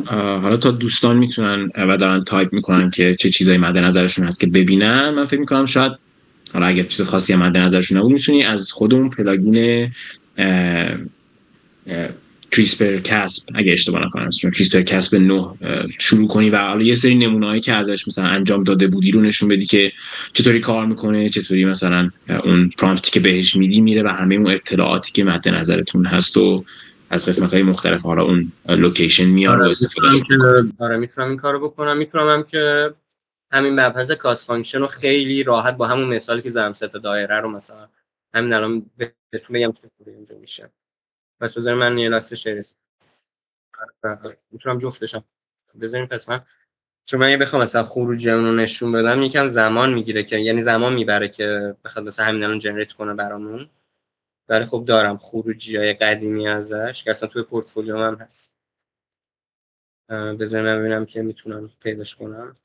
حالا تا دوستان میتونن و دارن تایپ میکنن که چه چیزایی مد نظرشون هست که ببینن، من فکر میکنم شاید حالا اگر چیز خاصی مد نظرشون نبود میتونی از خودمون پلاگین کریسپر کاسپ، اگه اشتباه نکنم کریسپر کاسپ 9 شروع کنی و حالا یه سری نمونه‌هایی که ازش مثلا انجام داده بودی رو نشون بدی که چطوری کار میکنه، چطوری مثلا اون پرامپتی که بهش میدی میره و همه اون اطلاعاتی که مد نظرتون هست و از قسمت‌های مختلف حالا اون لوکیشن میاره و استفادهش میکنه. آره میتونم این کارو بکنم. میتونم هم که همین مبحث کاست فانکشن رو خیلی راحت با همون مثالی که زدم 3 تا دایره رو مثلا همین الان بهتون بگم چطوری اینجا میشه. پس بذارید من یه لحظه شریس میتونم جفتشم بذاریم. پس من چون من بخوام مثلا خروجی اون رو نشون بدم یکم زمان میگیره، که یعنی زمان میبره که بخواد مثلا همین الان جنریت کنه برامون. ولی خب دارم خروجی‌های قدیمی ازش که اصلا توی پورتفولیو هم هست. بذاریم ببینم که میتونم پیداش کنم.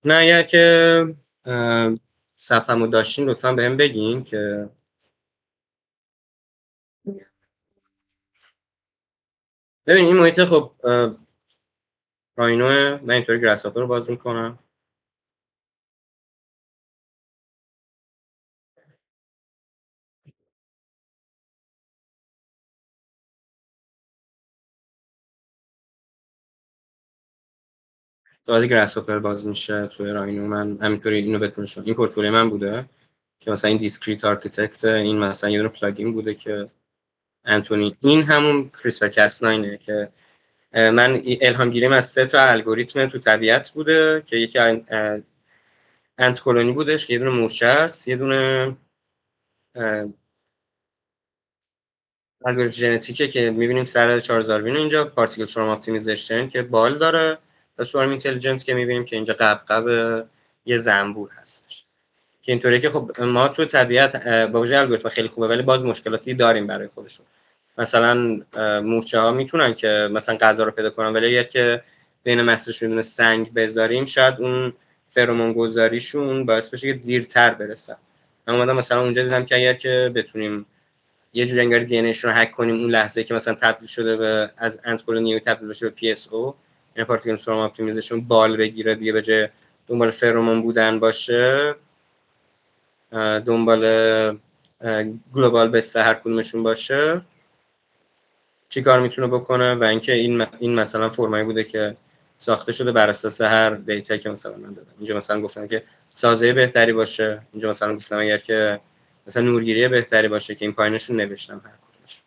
نه اگر که صفحه‌مو داشتین لطفا بهم بگین که ببین این محیط خب راینوه. من اینطوری گراس هاپر رو باز میکنم. وقتی گراس هاپر باز میشه توی راینو، من همینطوری اینو بهتون نشون. این پورتفولیو من بوده که مثلا این دیسکریت آرکیتکت، این مثلا یه دونه پلاگین بوده که انتونی، این همون کریسپر کاس 9 که من الهام گیریم از 3 تا الگوریتم تو طبیعت بوده که یکی انت کلونی بودش که یه دونه مورچه است، یه دونه الگوریتم ژنتیکه که می‌بینیم سر چارلز داروین اینجا، پارتیکل ترام اپتیمیزیشن که بال داره، و سوارم اینتلیجنس که می‌بینیم که اینجا قبقب یه زنبور هستش. که اینطوریه که خب ما تو طبیعت با وجود الگوریتم خیلی خوبه ولی باز مشکلاتی داریم برای خودشون. مثلا مورچه‌ها میتونن که مثلا غذا رو پیدا کنن، ولی اگر که بین مسیرشون دونه سنگ بذاریم شاید اون فرمون گذاریشون باعث بشه که دیرتر برسن. من اومدم مثلا اونجا دیدم که اگر که بتونیم یه جوری انگار دی ان ایشون رو هک کنیم، اون لحظه که مثلا تبدیل شده به از انت کلونی تبدیل بشه به پی اس او، یعنی پارتیکل ترام اپتیمیزیشن بال بگیره دیگه، به جای دنبال فرمون بودن باشه، دنبال گلوبال بست هر کدومشون باشه، چی کار میتونه بکنه. و اینکه این مثلا فرمایی بوده که ساخته شده بر اساس هر دیتا که مثلا من دادم. اینجا مثلا گفتم که سازه بهتری باشه، اینجا مثلا گفتم اگر که مثلا نورگیری بهتری باشه، که این پایینشون نوشتم هر کدومش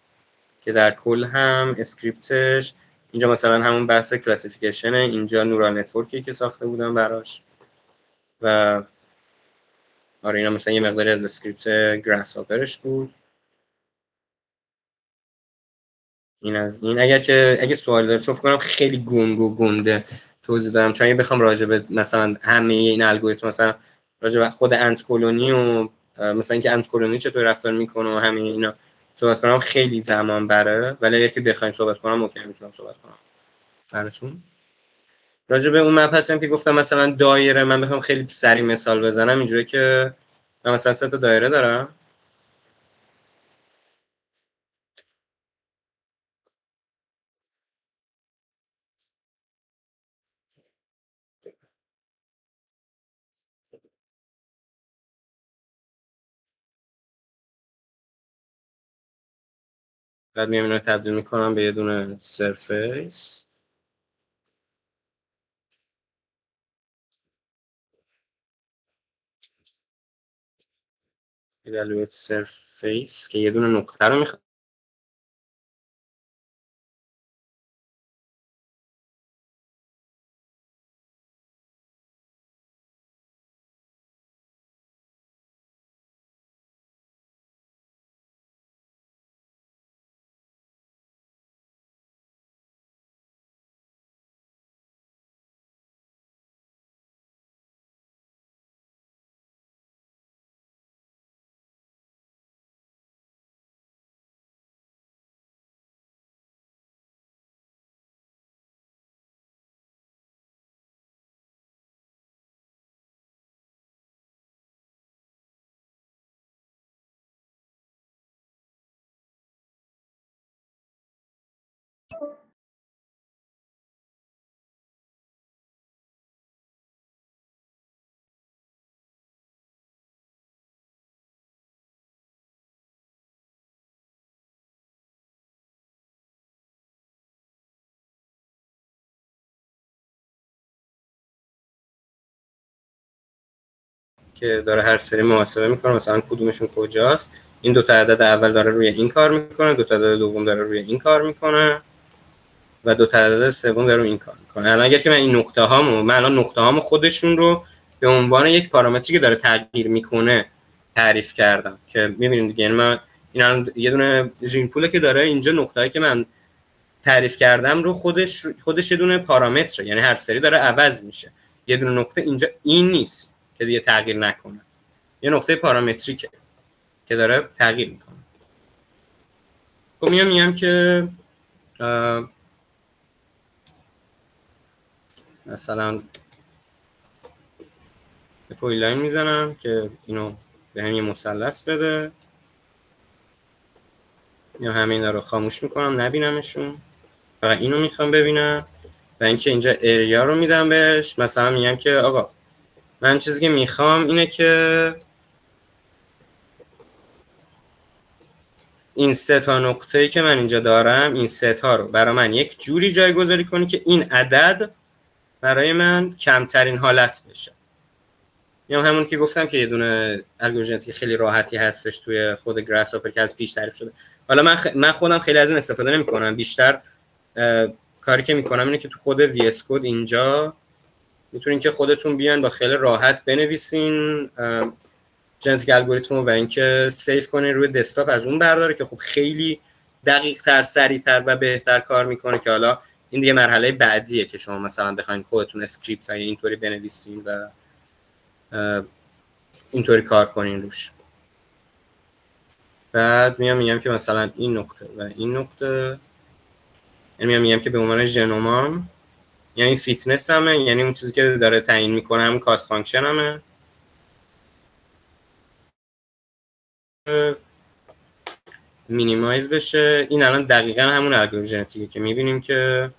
که در کل هم اسکریپتش اینجا مثلا همون بحث کلاسیفیکیشن، اینجا نورال نتورکی که ساخته بودم براش. و آره اینا مثلا یه مقداری از اسکریپت گراس هاپرش بود. این از این. اگه سوال داره، چون فکر کنم خیلی گنگ و گنده توضیح دارم، چون اگه بخوام راجع به مثلا همه این الگوریتم، مثلا راجع به خود انت کلونی و مثلا اینکه انت کلونی چطور رفتار میکنه و همه اینا صحبت کنم خیلی زمان بره، ولی اگه که بخوایم صحبت کنم اوکی میتونم صحبت کنم براتون. راجع به اون مبحث هم که گفتم مثلا دایره، من بخوام خیلی سریع مثال بزنم اینجوریه که من مثلا 3 تا دایره دارم. بعد میام اینو تبدیل میکنم به یه دونه سرفیس. evaluate surface که یه دونه نقطه رو میخواد که داره هر سری محاسبه میکنه مثلا کدومشون کجاست. این دو تا عدد اول داره روی این کار میکنه، دو تا عدد دوم داره روی این کار میکنه و دو تا عدد سوم داره روی این کار میکنه. الان اگر که من این نقطه هامو خودشون رو به عنوان یک پارامتری که داره تغییر میکنه تعریف کردم که میبینیم دیگه. یعنی من این الان یه دونه ژین پوله که داره اینجا نقطه‌ای که من تعریف کردم رو خودش یه دونه پارامتره، یعنی هر سری داره عوض میشه. یه دونه نقطه اینجا این نیست که دیگه تغییر نکنه، یه نقطه پارامتریکه که داره تغییر میکنه. خب میام که مثلا پویلاین میزنم که اینو به هم یه مثلث بده، یا همه اینا رو خاموش میکنم نبینمشون، فقط اینو میخوام ببینم. و اینکه اینجا اریا رو میدم بهش، مثلا میگم که آقا من چیزی که میخوام اینه که این سه تا نقطه‌ای که من اینجا دارم، این سه تا رو برای من یک جوری جایگذاری کنی که این عدد برای من کمترین حالت بشه. یا همون که گفتم که یه دونه الگوریتم که خیلی راحتی هستش توی خود گراس هاپر که از پیش تعریف شده. حالا من خودم خیلی از این استفاده نمی‌کنم، بیشتر کاری که می‌کنم اینه که تو خود وی اس کد اینجا میتونین که خودتون بیان با خیلی راحت بنویسین ژنتیک الگوریتم و اینکه سیو کنین روی دسکتاپ، از اون برداره که خب خیلی دقیق‌تر، سریع‌تر و بهتر کار میکنه. که حالا این دیگه مرحله بعدیه که شما مثلا بخواید خودتون اسکریپت های اینطوری بنویسین و اینطوری کار کنین روش. بعد میگم که مثلا این نقطه و این نقطه، یعنی میگم که به عنوان ژنومام، یعنی فیتنس همه، یعنی اون چیزی که داره تعیین میکنه همون کاست فانکشن همه. مینیمایز بشه. این الان دقیقاً همون الگوریتم ژنتیکه که میبینیم که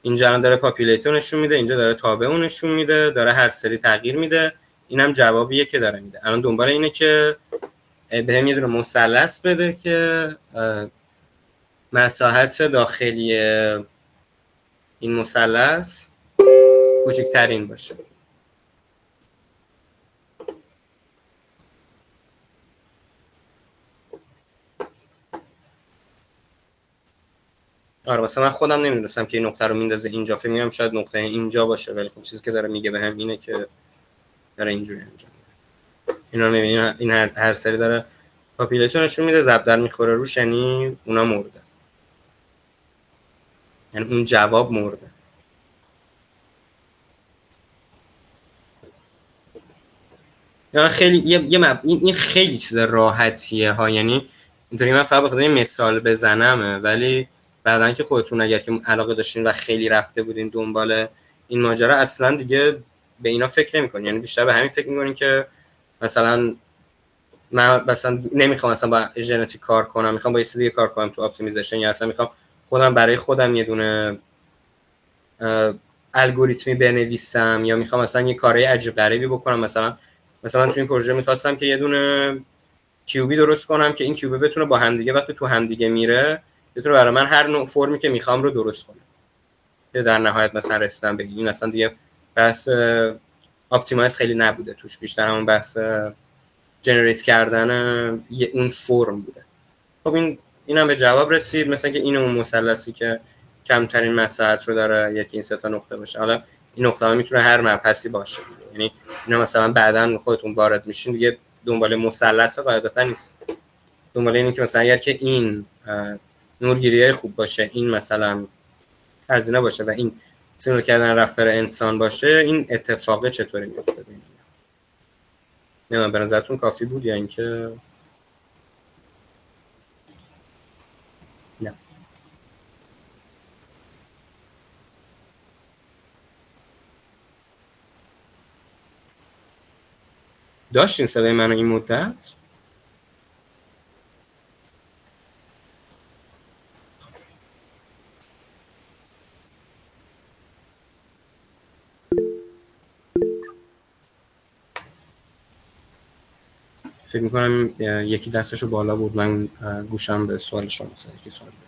اینجا الان داره پاپولیتو نشون میده، اینجا داره تابعو نشون میده، داره هر سری تغییر میده. اینم جوابیه که داره میده. الان دنبال اینه که بهم یه دونه مثلث بده که مساحت داخلی این مثلث کوچکترین باشه. آره مثلا من خودم نمیدونستم که این نقطه رو میندازه اینجا، فکر می‌کردم شاید نقطه اینجا باشه، ولی خب چیزی که داره میگه بهم اینه که داره اینجوری انجام میده. اینا رو می‌بینید، این هر سری داره پاپولیتو نشون میده، ضرب میخوره روش، یعنی اونا مرده، یعنی اون جواب مرده. یعنی خیلی این خیلی چیز راحتیه ها، یعنی اینطوری من فقط بخاطر مثال بزنم، ولی بعدن که خودتون اگر که علاقه داشتین و خیلی رفته بودین دنبال این ماجرا، اصلا دیگه به اینا فکر نمی‌کنین. یعنی بیشتر به همین فکر می‌کنین که مثلا من مثلا نمیخوام مثلا با ژنتیک کار کنم، میخوام با یه چیز دیگه کار کنم تو اپتیمیزیشن، یا اصلا میخوام خودم برای خودم یه دونه الگوریتمی بنویسم، یا میخوام مثلا یه کارهای عجیب غریبی بکنم. مثلا تو این پروژه میخواستم که یه دونه کیوبی درست کنم که این کیوبه بتونه با همدیگه وقتی تو همدیگه میره بتونه برای من هر نوع فرمی که میخوام رو درست کنه، که در نهایت مثلا رسیدم به این. اصلا دیگه بحث اپتیمایز خیلی نبوده توش، بیشتر همون بحث جنریت کردن اون فرم بوده. خب این هم به جواب رسید، مثلا که این اون مثلثی که کمترین مساحت رو داره، یکی این سه تا نقطه باشه. حالا این نقطه ها میتونه هر مبحثی باشه، یعنی اینا مثلا بعداً خودتون وارد میشین دیگه دنبال مثلث قاعدتا نیست، دنبال اینه که مثلا اگر که این نورگیری‌های خوب باشه، این مثلا هزینه باشه و این سیمول کردن رفتار انسان باشه، این اتفاق چطوری میفته؟ نه به نظرتون کافی بود یا اینکه نه؟ داشتین صدای منو این مدت؟ فکر میکنم یکی دستشو بالا بود، من گوشم به سوال شما مثلا یکی سوال داره.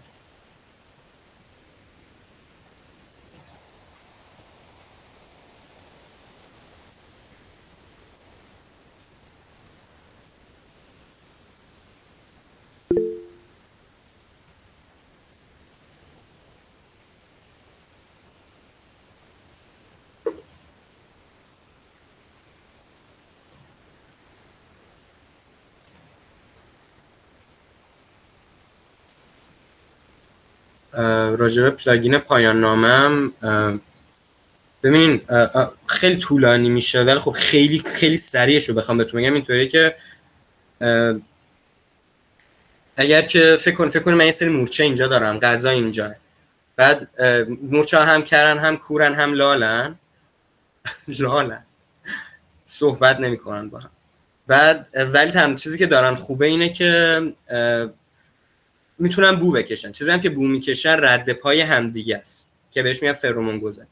راجع به پلاگین پایان نامم ببینین خیلی طولانی میشه، ولی خب خیلی خیلی سریعش رو بخوام بهتون بگم اینطوریه که اگر که فکر کنید من یه سری مورچه اینجا دارم، غذا اینجا، بعد مورچه هم کرن هم کورن هم لالن لالن صحبت نمیکنن با هم، بعد ولی تنها چیزی که دارن خوبه اینه که میتونن بو بکشن. چیزی هم که بو میکشن رد پای همدیگه است که بهش میگن فرمون گذر.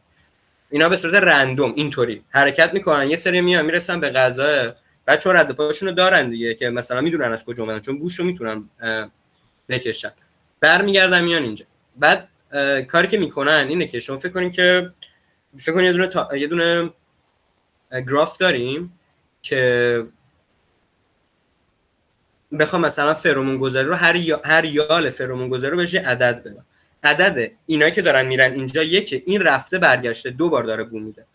اینا به صورت رندوم اینطوری حرکت میکنن، یه سری میان میرسن به غذا، بعد چون رد پاشونو دارن دیگه که مثلا میدونن از کجا اومدن، چون بوشو میتونن بکشن، برمیگردن میان اینجا. بعد کاری که میکنن اینه که شما فکر کنید یه دونه گراف داریم که بخوام مثلا فرمون گذاری رو هر یال فرمون گذاری رو بهش یه عدد بدم. عدد اینایی که دارن میرن اینجا یکی، این رفته برگشته 2 بار داره بو میده،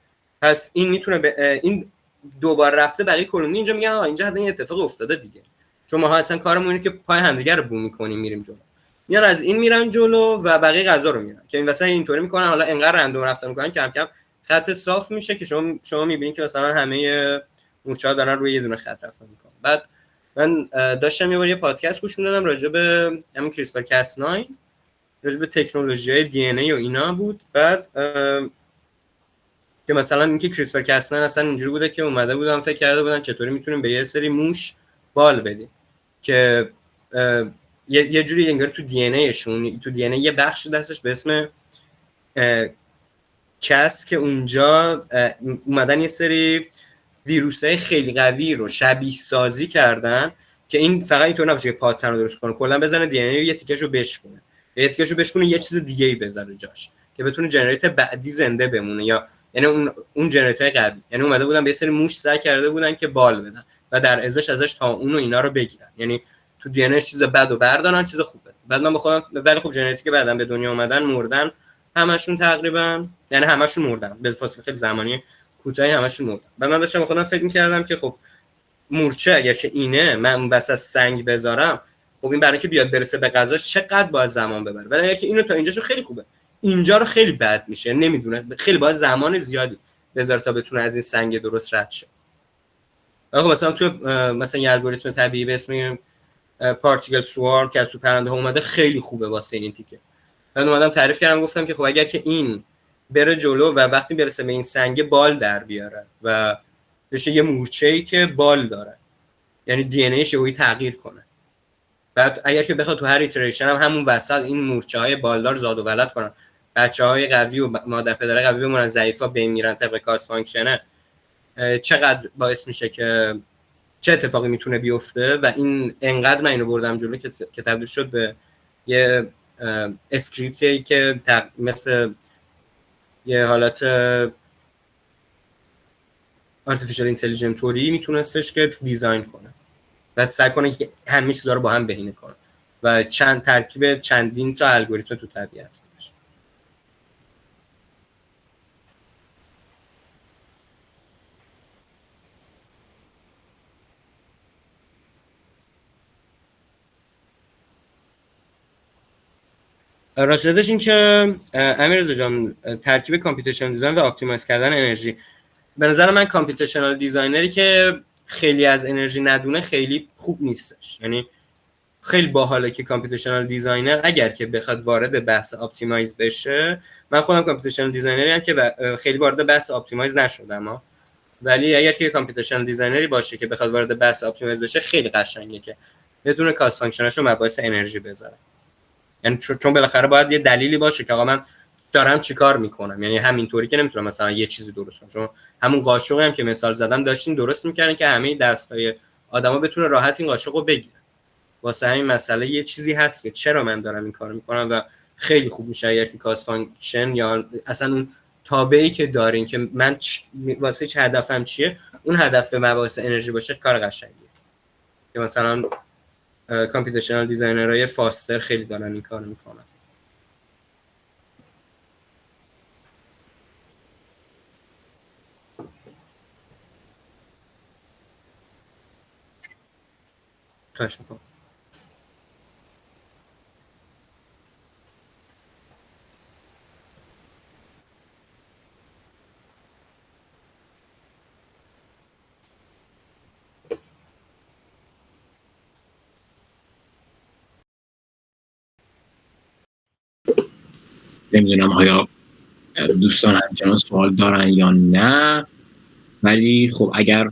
پس این میتونه این 2 بار رفته بقیه کلونی اینجا میگن اینجا حتما این اتفاق افتاده دیگه، چون ما اصلا کارمون اینه که پای همدیگه رو بو میکنیم میریم جلو. میان از این میرن جلو و بقیه غذا رو میرن که این مثلا اینطوری میکنن. حالا انقدر رندوم رفتن میکنن کم کم خط صاف میشه که شما میبینید که مثلا همه مورچه‌ها دارن روی یه دونه خط رفتن میکنن. بعد من داشتم یه پادکست گوش میدادم راجع به همین کریسپر کاس 9، راجع به تکنولوژی‌های دی ان ای و اینا بود. بعد که مثلا اینکه کریسپر کاس 9 اصلا اینجوری بوده که اومده بودن فکر کرده بودن چطوری میتونیم به یه سری موش بال بدیم که یه جوری انگار تو دی ان ایشون، تو دی ان ای یه بخش دستش به اسم کس که اونجا اومدن یه سری ویروسای خیلی قوی رو شبیه سازی کردن که این فقط اینطور نباشه که پاترن رو درست کنه، کلا بزنه دی ان ای یه تیکشو بشکنه، یه چیز دیگه ای بذاره جاش که بتونه جنریت بعدی زنده بمونه، یا یعنی اون جنریتور قوی. یعنی اومده بودن به یه سری موش سعی کرده بودن که بال بدن و در ازش تا اون و اینا رو بگیرن، یعنی تو دی ان ای چیز بدو بردارن چیز خوب بدن. بعد من به خودم، ولی خب جنریتی که بعدن به دنیا اومدن مردن همشون تقریبا، یعنی همشون مردن به فاصله خیلی زمانی کوتاهی همشون مردن. بعد من داشتم خودم فکر می‌کردم که خب مورچه اگر که اینه من بس از سنگ بذارم، خب این برای اینکه بیاد برسه به غذاش چقدر باید زمان ببره، ولی اگر که اینو تا اینجاشو خیلی خوبه، اینجا رو خیلی بد میشه، نمیدونه خیلی باید زمان زیادی بذاره تا بتونه از این سنگ درست رد شه. خب مثلا تو مثلا یه الگوریتم طبیعی به اسم پارتیکل سوارم که از تو پرنده ها اومده خیلی خوبه واسه این تیکه. من اومدم تعریف کردم گفتم که خب اگر که این بره جلو و وقتی برسه به این سنگ بال در بیاره و بشه یه مورچه‌ای که بال داره، یعنی دی ان ایش رو تغییر کنه، بعد اگر که بخواد تو هر ایتریشن هم همون وسط این مورچه‌های بالدار زاد و ولد کنن، بچه‌های قوی و مادر پدر قوی بمونن، ضعیفا بمیرن طبق کاس فانکشنه، چقدر باعث میشه که چه اتفاقی میتونه بیفته. و این انقدر من اینو بردم جلو که تبدیل شد به یه اسکریپتی که مثل یه حالت artificial intelligence توری میتونستش که دیزاین کنه. و سعی کنه که همه چیزا رو با هم بهینه کنه و ترکیب چندین تا الگوریتم تو طبیعت باشه. راستش این که امیررضا جان ترکیب کامپیوتیشنال دیزاین و اپتیمایز کردن انرژی، به نظر من کامپیوتیشنال دیزاینری که خیلی از انرژی ندونه خیلی خوب نیستش. یعنی خیلی باحاله که کامپیوتیشنال دیزاینر اگر که بخواد وارد بحث اپتیمایز بشه، من خودم کامپیوتیشنال دیزاینری هم که خیلی وارد بحث اپتیمایز نشدم، ولی اگر که کامپیوتیشنال دیزاینری باشه که بخواد وارد بحث اپتیمایز بشه خیلی قشنگه که بتونه کاست فانکشناشو مباحث انرژی بذاره. یعنی چون بالاخره باید یه دلیلی باشه که آقا من دارم چیکار میکنم، یعنی همینطوری که نمیتونم مثلا یه چیزی درست کنم. چون همون قاشقی هم که مثال زدم داشتین درست میکردن که همه دستای آدما بتونه راحت این قاشقو بگیرن. واسه همین مسئله یه چیزی هست که چرا من دارم این کارو میکنم و خیلی خوب میشه اگر که کاست فانکشن یا اصلا اون تابعی که دارین که من واسه چه هدفم چیه، اون هدف مباحث انرژی باشه، کار قشنگیه. که مثلا کامپیوتیشنال دیزاینرهای فاستر خیلی دارن این کارو میکنن. خواهش میکنم. نمیدونم آیا دوستان همچنان سوال دارن یا نه، ولی خب اگر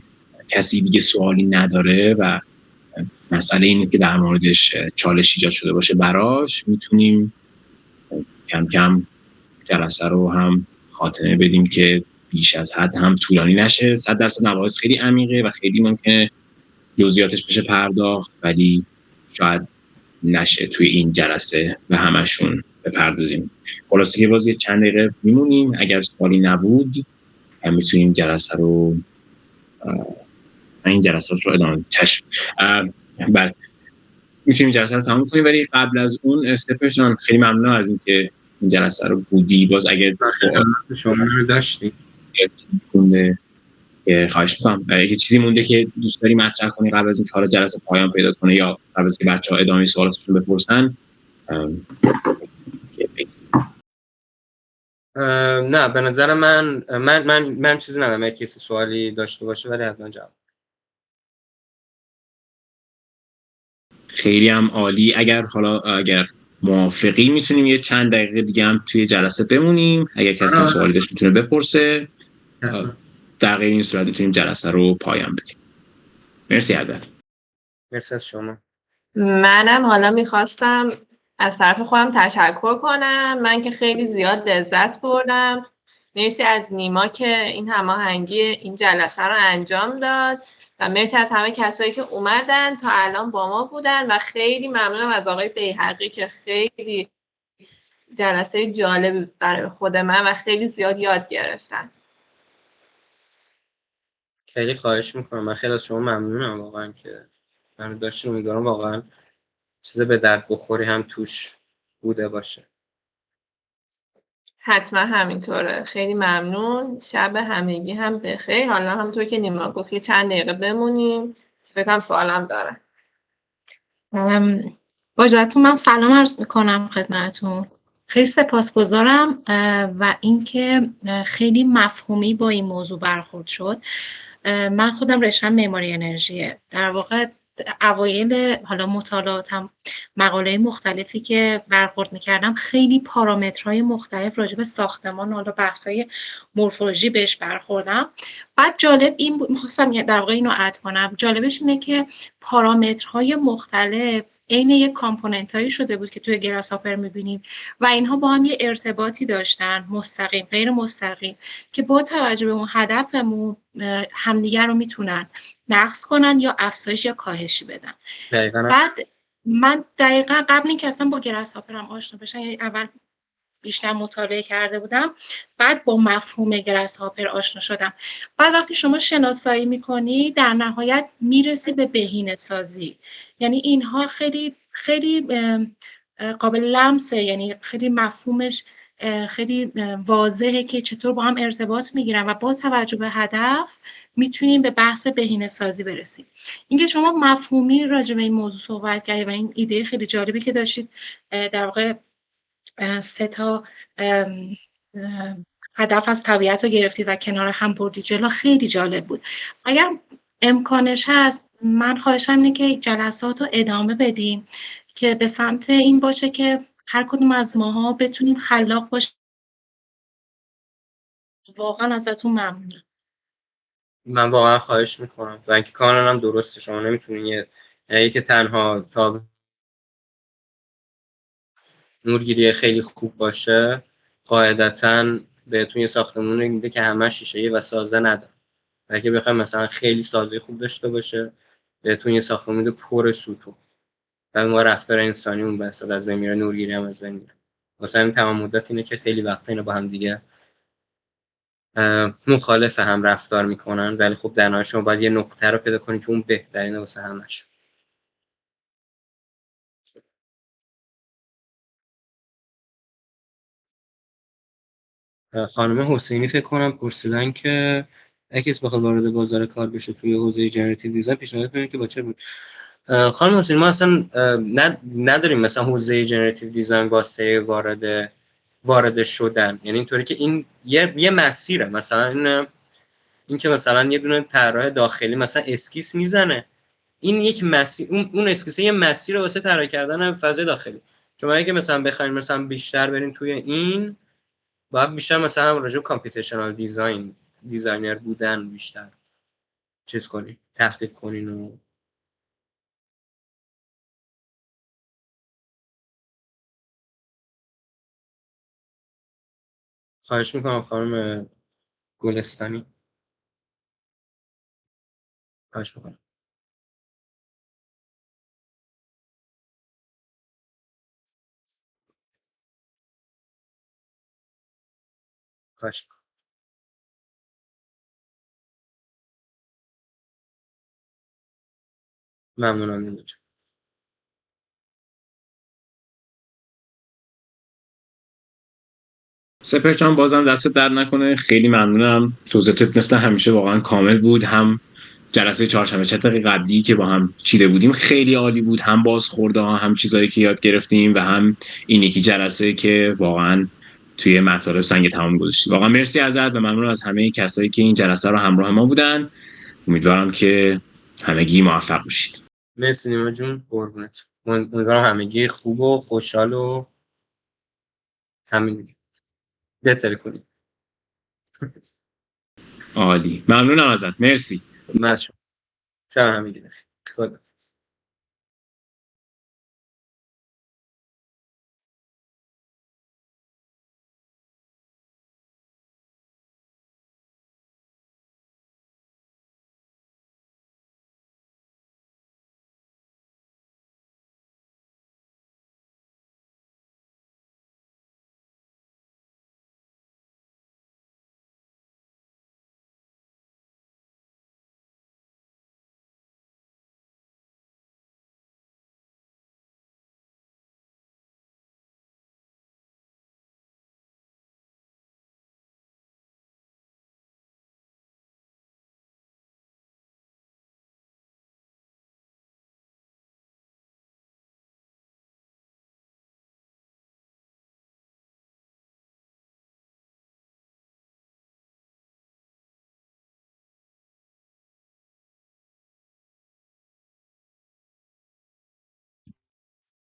کسی دیگه سوالی نداره و مسئله اینه که در موردش چالش ایجاد شده باشه براش، میتونیم کم کم جلسه رو هم خاتمه بدیم که بیش از حد هم طولانی نشه. 100% مباحث خیلی عمیقه و خیلی ممکنه جزئیاتش بشه پرداخت، ولی شاید نشه توی این جلسه به همشون بپردازیم. خلاصه که باز یه چند دقیقه میمونیم، اگر سوالی نبود هم میتونیم جلسه رو این جلسات رو ادامه بله میتونیم جلسه رو تمام کنیم. ولی قبل از اون سپر جان خیلی ممنون از اینکه این جلسه رو بودی. باز اگر شما رو داشتی خواهش می‌کنم اگه چیزی مونده که دوست داری مطرح کنی قبل از اینکه حالا جلسه پایان پیدا کنه یا قبل از اینکه بچه‌ها ادامه سوالاتشون بپرسن. نه به نظر من چیزی ندارم. اگه کسی سوالی داشته باشه ولی حتما جواب. خیلی هم عالی. اگر موافقی میتونیم یه چند دقیقه دیگه هم توی جلسه بمونیم. اگر کسی سوالی داشت میتونه بپرسه. در غیر این صورت میتونیم جلسه رو پایان بدیم. مرسی ازت. مرسی از شما. منم حالا میخواستم از طرف خودم تشکر کنم. من که خیلی زیاد لذت بردم. مرسی از نیما که این هماهنگی این جلسه رو انجام داد و مرسی از همه کسایی که اومدن تا الان با ما بودن و خیلی ممنونم از آقای بیهقی که خیلی جلسه جالب برای خود من و خیلی زیاد یاد گرفتم. خیلی خواهش میکنم. من خیلی از شما ممنونم واقعا که من داشتم. امیدوارم واقعا چیز به درد بخوری هم توش بوده باشه. حتما همینطوره. خیلی ممنون. شب همگی هم بخیر. حالا همونطور که نیما گفت یه چند دقیقه بمونیم. فکر کنم سوالم داره. با اجازهتون من سلام عرض میکنم خدمتتون. خیلی سپاسگزارم و اینکه خیلی مفهومی با این موضوع برخورد شد. من خودم رشته‌ام معماری انرژیه. در واقع اوایل حالا مطالعاتم مقاله مختلفی که برخورد میکردم خیلی پارامترهای مختلف راجع به ساختمان حالا بحثای مورفولوژی بهش برخوردم. بعد جالب این بود، میخواستم در واقع اینو اد کنم، جالبش اینه که پارامترهای مختلف عین یک کامپوننتایی شده بود که توی گراس‌هاپر می‌بینیم و اینها با هم یه ارتباطی داشتن، مستقیم غیر مستقیم، که با توجه به اون هدفمون همدیگر رو میتونن نقص کنن یا افزایش یا کاهشی بدن. بعد من دقیقاً قبل اینکه اصلا با گراس‌هاپر هم آشنا بشم، یعنی اول بیشتر مطالعه کرده بودم، بعد با مفهوم گراس هاپر آشنا شدم. بعد وقتی شما شناسایی میکنی در نهایت میرسی به بهینه سازی. یعنی اینها خیلی خیلی قابل لمسه، یعنی خیلی مفهومش خیلی واضحه که چطور با هم ارتباط میگیرن و با توجه به هدف میتونیم به بحث بهینه سازی برسیم. اینکه شما مفهومی راجع به این موضوع صحبت کردید و این ایده خیلی جالبی که داشتید، در واقع 3 تا هدف از طبیعت رو گرفتید و کنار هم بردید جلو، خیلی جالب بود. اگر امکانش هست من خواهشم اینه که جلسات رو ادامه بدیم که به سمت این باشه که هر کدوم از ماها بتونیم خلاق باشیم. واقعا ازتون ممنونم. من واقعا خواهش میکنم و اینکه کانون هم درسته، شما نمیتونین یعنی که تنها تا نورگیری خیلی خوب باشه قاعدتاً بهتون یه ساختمون میده که همه شیشه و سازه نداره. اگه بخوایم مثلا خیلی سازه خوب داشته باشه بهتون یه ساختمون میده پر ستون و ما رفتار انسانی اون وسط از بین میره، نورگیری هم از بین میره. واسه همین تمام مدت اینه که خیلی وقتا اینا با هم دیگه مخالف هم رفتار میکنن، ولی خب در نهایت شما باید یه نقطه رو پیدا کنید که اون بهترینه واسه همش. خانم حسینی فکر کنم پرسیدن که اگه کسی بخواد وارد بازار کار بشه توی حوزه جنراتیو دیزاین پیشنهاد کنید که با چه بود. خانم حسینی ما اصلا نداریم مثلا حوزه جنراتیو دیزاین واسه وارد شدن، یعنی اینطوری که این یه مسیره. مثلا این که مثلا یه دونه طراح داخلی مثلا اسکیس میزنه، این یک مسیر، اون اسکیس یه مسیر واسه طراحی کردن فضای داخلی. شما اگه مثلا بخواید مثلا بیشتر برین توی این، باید بیشتر مثلا راجع به کامپیوتیشنال دیزاینر بودن بیشتر چیز کنین، تحقیق کنین و خواهش میکنم خانم گلستانی. خواهش میکنم. خواهش میکنم. ممنونم دیگه. سپر جان بازم دستت در نکنه، خیلی ممنونم. توضیحات مثل همیشه واقعا کامل بود. هم جلسه چهارشنبه چتقی قبلی که با هم چیده بودیم خیلی عالی بود، هم بازخورده ها، هم چیزایی که یاد گرفتیم و هم این یکی جلسه که واقعا توی مطالب سنگ تمام گذاشتی. واقعا مرسی ازت و ممنون از همه کسایی که این جلسه رو همراه ما بودن. امیدوارم که همگی موفق باشید. مرسی نیما جون، قربونت. امیدوارم همگی خوب و خوشحال و همین دیگه بهتری کنیم. عالی، ممنونم ازت. مرسی. شب همگی بخیر. خدا